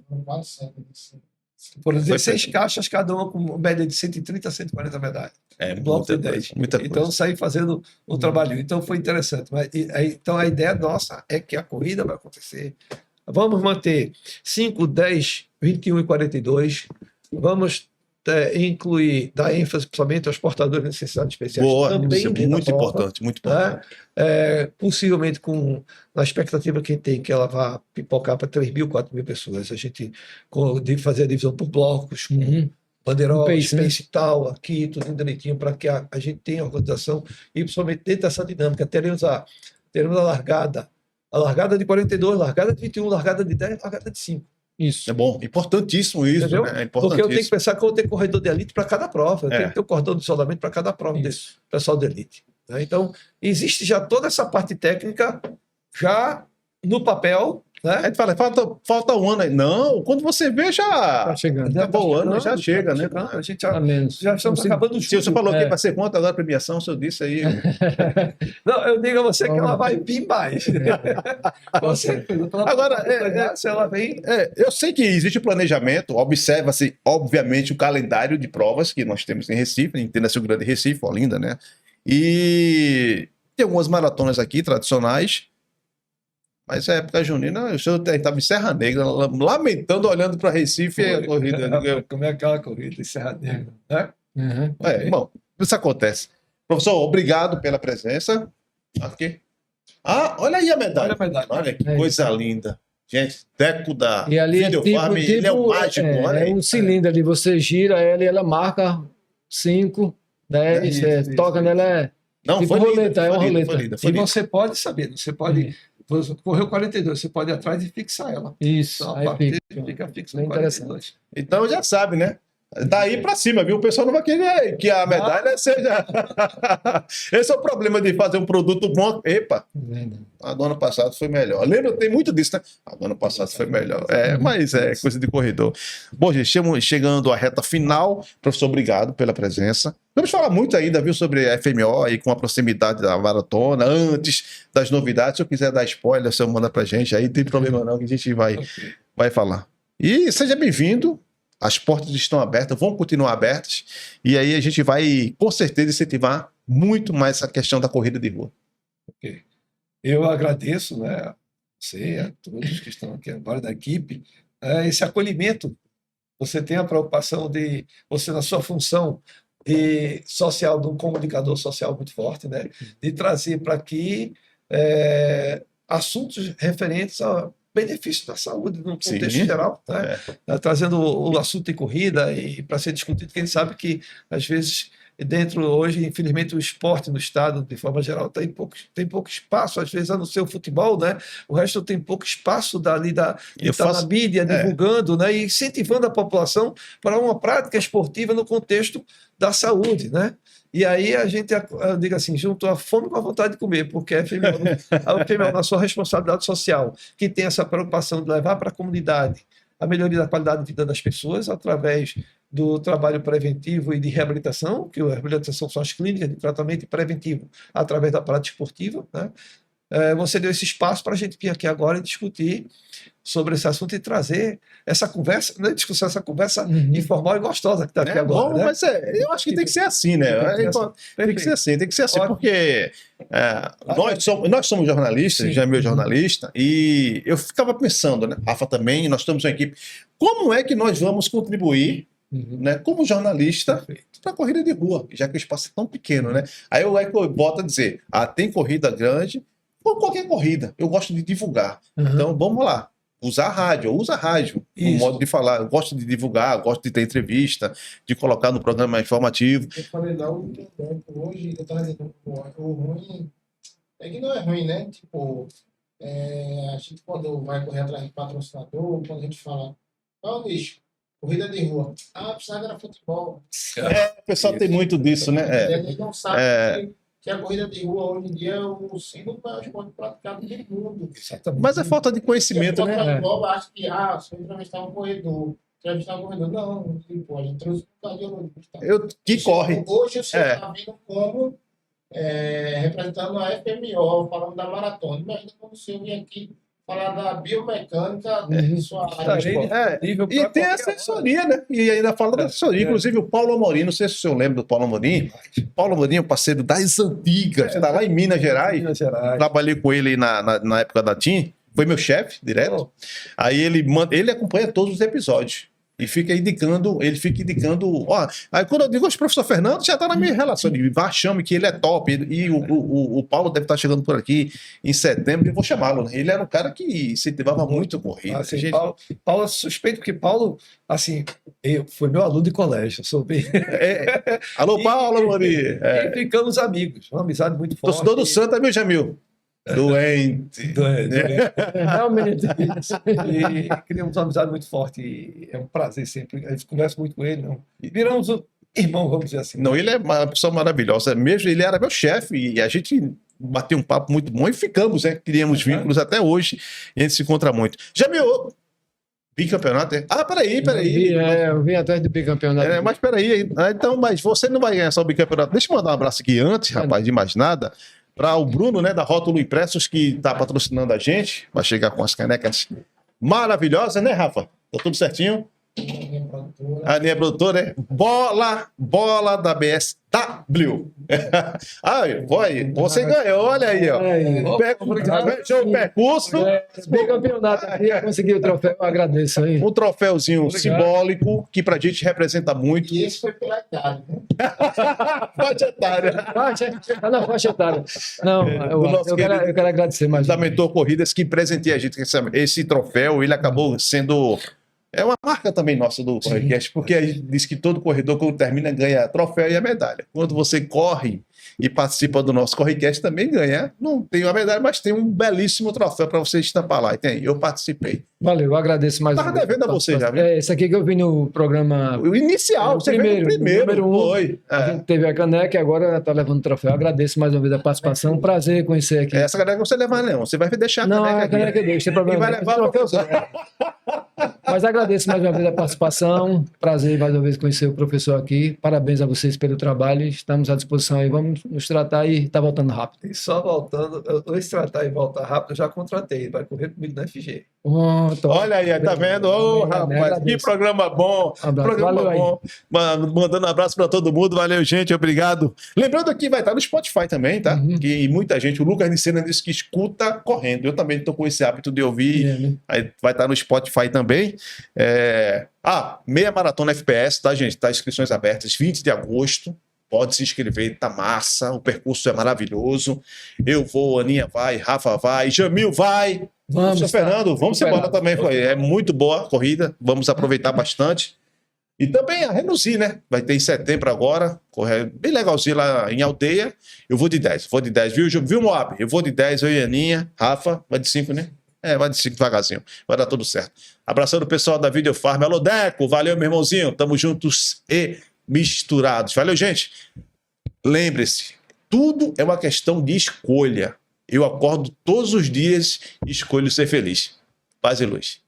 Foram Foi 16 feito. caixas, cada uma com média de 130 a 140 medalhas. É, Bloco de muita 10. coisa, muita Então, coisa. saí fazendo o trabalho. Então, foi interessante. Então, a ideia nossa é que a corrida vai acontecer. Vamos manter 5, 10, 21 e 42. Vamos incluir, dar ênfase principalmente aos portadores de necessidades especiais. Boa, também isso é dentro da muito prova, importante, muito né? importante. Possivelmente na expectativa que tem que ela vá pipocar para 3.000, 4.000 pessoas. A gente de fazer a divisão por blocos, com bandeirol, pace, né? space e tal, aqui, tudo direitinho, para que a gente tenha organização e principalmente dentro dessa dinâmica. Teremos a largada de 42, largada de 21, largada de 10, largada de 5. Isso. É bom, importantíssimo isso, Entendeu? né? É Porque eu tenho que importantíssimo. pensar que eu vou ter corredor de elite para cada prova. Eu tenho que ter um cordão de isolamento para cada prova desse Isso. pessoal de elite, né? Então, existe já toda essa parte técnica já no papel, A né? gente fala, falta um ano aí. Não, quando você vê, já Tá chegando. acabou o ano, já chega, né? chegando. A gente A menos. já estamos Você- acabando o Se você julho. falou que É. vai ser quanto agora a premiação, se eu disse aí. Não, eu digo a você que ela Olha. vai vir mais. Com certeza. Agora, se ela vem. Eu sei que existe o planejamento, observa-se, obviamente, o calendário de provas que nós temos em Recife, entenda-se o Grande Recife, Olinda, né? E tem algumas maratonas aqui tradicionais, mas a época junina, eu estava em Serra Negra, lamentando, olhando para Recife e a corrida. Como é aquela corrida em Serra Negra, né? Uhum. Bom, isso acontece. Professor, obrigado pela presença. Aqui. Olha aí a medalha. Olha a medalha. Olha que É coisa linda. Gente, Teco da E ali é Videofarm, ele é o mágico, olha aí. um cilindro ali, você gira ela e ela marca 5, 10, Isso. toca nela, Não, tipo foi linda, roleta, é uma foi linda, roleta. foi linda, foi E linda. você pode saber, você pode. Você correu 42, você pode ir atrás e fixar ela. Isso, Então, a aí parte fica. fica fixa Bem no interessante. 42. Então já sabe, né? Daí pra cima, viu? O pessoal não vai querer que a medalha seja. Esse é o problema de fazer um produto bom. Epa, a do ano passado foi melhor. Lembra? Tem muito disso, né? A do ano passado foi melhor. Mas é coisa de corredor. Bom, gente, estamos chegando à reta final. Professor, obrigado pela presença. Vamos falar muito ainda, viu, sobre a FMO aí com a proximidade da maratona, antes das novidades. Se eu quiser dar spoiler, você manda pra gente aí, não tem problema não, que a gente vai falar. E seja bem-vindo. As portas estão abertas, vão continuar abertas, e aí a gente vai, com certeza, incentivar muito mais a questão da corrida de rua. Ok. Eu agradeço, né, a você, a todos que estão aqui agora da equipe, esse acolhimento. Você tem a preocupação de, você na sua função social, de um comunicador social muito forte, né, de trazer para aqui assuntos referentes a benefício da saúde no contexto Sim. geral, né? Trazendo o assunto de corrida e para ser discutido, quem sabe que às vezes dentro hoje, infelizmente, o esporte no estado de forma geral tem pouco espaço, às vezes a não ser o futebol, né? O resto tem pouco espaço de estar na mídia divulgando, né? E incentivando a população para uma prática esportiva no contexto da saúde, né? E aí a gente, eu digo assim, juntou a fome com a vontade de comer, porque a FMO, na sua responsabilidade social, que tem essa preocupação de levar para a comunidade a melhoria da qualidade de vida das pessoas através do trabalho preventivo e de reabilitação, que a reabilitação são as clínicas de tratamento preventivo através da prática esportiva, né? Você deu esse espaço para a gente vir aqui agora e discutir sobre esse assunto e trazer essa conversa, né, discussão, essa conversa informal e gostosa que está aqui agora. Bom, né? mas eu acho que tem que ser assim, né? Tem que ser assim, porque nós somos jornalistas, já é meu jornalista, e eu ficava pensando, né? Rafa também, nós estamos uma equipe. Como é que nós vamos contribuir, né, como jornalista, para a corrida de rua, já que o espaço é tão pequeno, né? Aí eu volto a dizer, tem corrida grande, ou qualquer corrida, eu gosto de divulgar. Então, vamos lá. Usa a rádio, um modo de falar. Eu gosto de divulgar, gosto de ter entrevista, de colocar no programa informativo. Eu falei lá, hoje eu estava dizendo, o ruim É que não é ruim, né? Tipo, a gente quando vai correr atrás de patrocinador, quando a gente fala, ó, bicho, corrida de rua. Ah, precisava era futebol. O pessoal tem muito disso, né? A gente não sabe que a corrida de rua hoje em dia é o segundo maior esporte praticado do mundo. Exatamente. Mas é falta de conhecimento, Porque né? o futebol acha que, se eu entrevistar um corredor, não, tipo, a gente trouxe um cardiologista. Que corre. Hoje você está vindo como representando a FMO, falando da maratona. Imagina quando você vem aqui falar da biomecânica de sua área. E tem assessoria, né? E ainda fala da assessoria. Inclusive o Paulo Amorim, não sei se o senhor lembra do Paulo Amorim. Paulo Amorim é um parceiro das antigas, está lá em Minas Gerais. Trabalhei com ele na época da TIM. Foi meu chefe, direto. Aí ele acompanha todos os episódios. E fica indicando, aí quando eu digo, o professor Fernando já está na minha relação, ele vai, chame que ele é top, e o Paulo deve estar chegando por aqui em setembro, e vou chamá-lo, né? Ele era um cara que incentivava muito a corrida. Assim, Paulo é suspeito, porque Paulo, assim, foi meu aluno de colégio, eu sou bem... Alô, Paulo, Amorim! E ficamos amigos, uma amizade muito forte. Torcedor do Santa, meu Jamil. Doente. Realmente. E criamos uma amizade muito forte. E é um prazer sempre. A gente conversa muito com ele. Não? E viramos irmão, vamos dizer assim. Não, ele é uma pessoa maravilhosa. Mesmo ele era meu chefe e a gente bateu um papo muito bom e ficamos, né? Criamos vínculos até hoje e a gente se encontra muito. Jamil, bicampeonato, é? Peraí. Eu vim atrás do bicampeonato. Mas peraí. Então, mas você não vai ganhar só o bicampeonato. Deixa eu mandar um abraço aqui antes, rapaz, de mais nada. Para o Bruno, né, da Rótulo Impressos, que está patrocinando a gente, vai chegar com as canecas maravilhosas, né, Rafa? Tá tudo certinho? A minha produtora é bola da BSW. Você ganhou, olha aí, ó. O percurso. Bem campeonato aqui, consegui o troféu, eu agradeço aí. Um troféuzinho simbólico que pra gente representa muito. E esse foi pela idade, né? Faixa etária. Tá na faixa etária. Não, eu quero agradecer mais. Fundamentou Corridas que presenteia a gente. Esse troféu, ele acabou sendo... É uma marca também nossa do Correcast, porque a gente diz que todo corredor, quando termina, ganha troféu e a medalha. Quando você corre e participa do nosso Correcast, também ganha. Não tem uma medalha, mas tem um belíssimo troféu para você estampar lá. E tem, eu participei. Valeu, eu agradeço mais. Estava devendo a você já, viu? Esse aqui que eu vi no programa... O inicial, você veio no primeiro. Número 1, foi. A gente teve a caneca e agora está levando o troféu. Eu agradeço mais uma vez a participação. Um prazer conhecer aqui. Essa caneca você levar, não. Você vai deixar a caneca aqui. Não, a caneca eu deixo, tem problema. E vai levar o troféu. Mas agradeço mais uma vez a participação. Prazer mais uma vez conhecer o professor aqui. Parabéns a vocês pelo trabalho. Estamos à disposição aí. Vamos nos tratar e tá voltando rápido. E só voltando, esse tratar e voltar rápido, eu já contratei. Vai correr comigo na FG. Olha aí, tá vendo? Ô, rapaz, que programa bom. Programa bom. Mandando um abraço para todo mundo. Valeu, gente. Obrigado. Lembrando que vai estar no Spotify também, tá? Que muita gente, o Lucas Nicena disse que escuta correndo. Eu também estou com esse hábito de ouvir. Aí vai estar no Spotify também. Meia maratona FPS, tá, gente? Tá, inscrições abertas, 20 de agosto. Pode se inscrever, tá massa. O percurso é maravilhoso. Eu vou, Aninha vai, Rafa vai, Jamil vai. Vamos, Fernando, vamos embora também. É muito boa a corrida. Vamos aproveitar bastante. E também a reduzir, né? Vai ter em setembro agora. Correr bem legalzinho lá em Aldeia. Eu vou de 10. Vou de 10, viu, Moab? Eu vou de 10, eu e a Aninha. Rafa, vai de 5, né? Vai de 5 devagarzinho. Vai dar tudo certo. Abraçando o pessoal da Videofarm. Alô, Deco. Valeu, meu irmãozinho. Tamo juntos e misturados. Valeu, gente. Lembre-se, tudo é uma questão de escolha. Eu acordo todos os dias e escolho ser feliz. Paz e luz.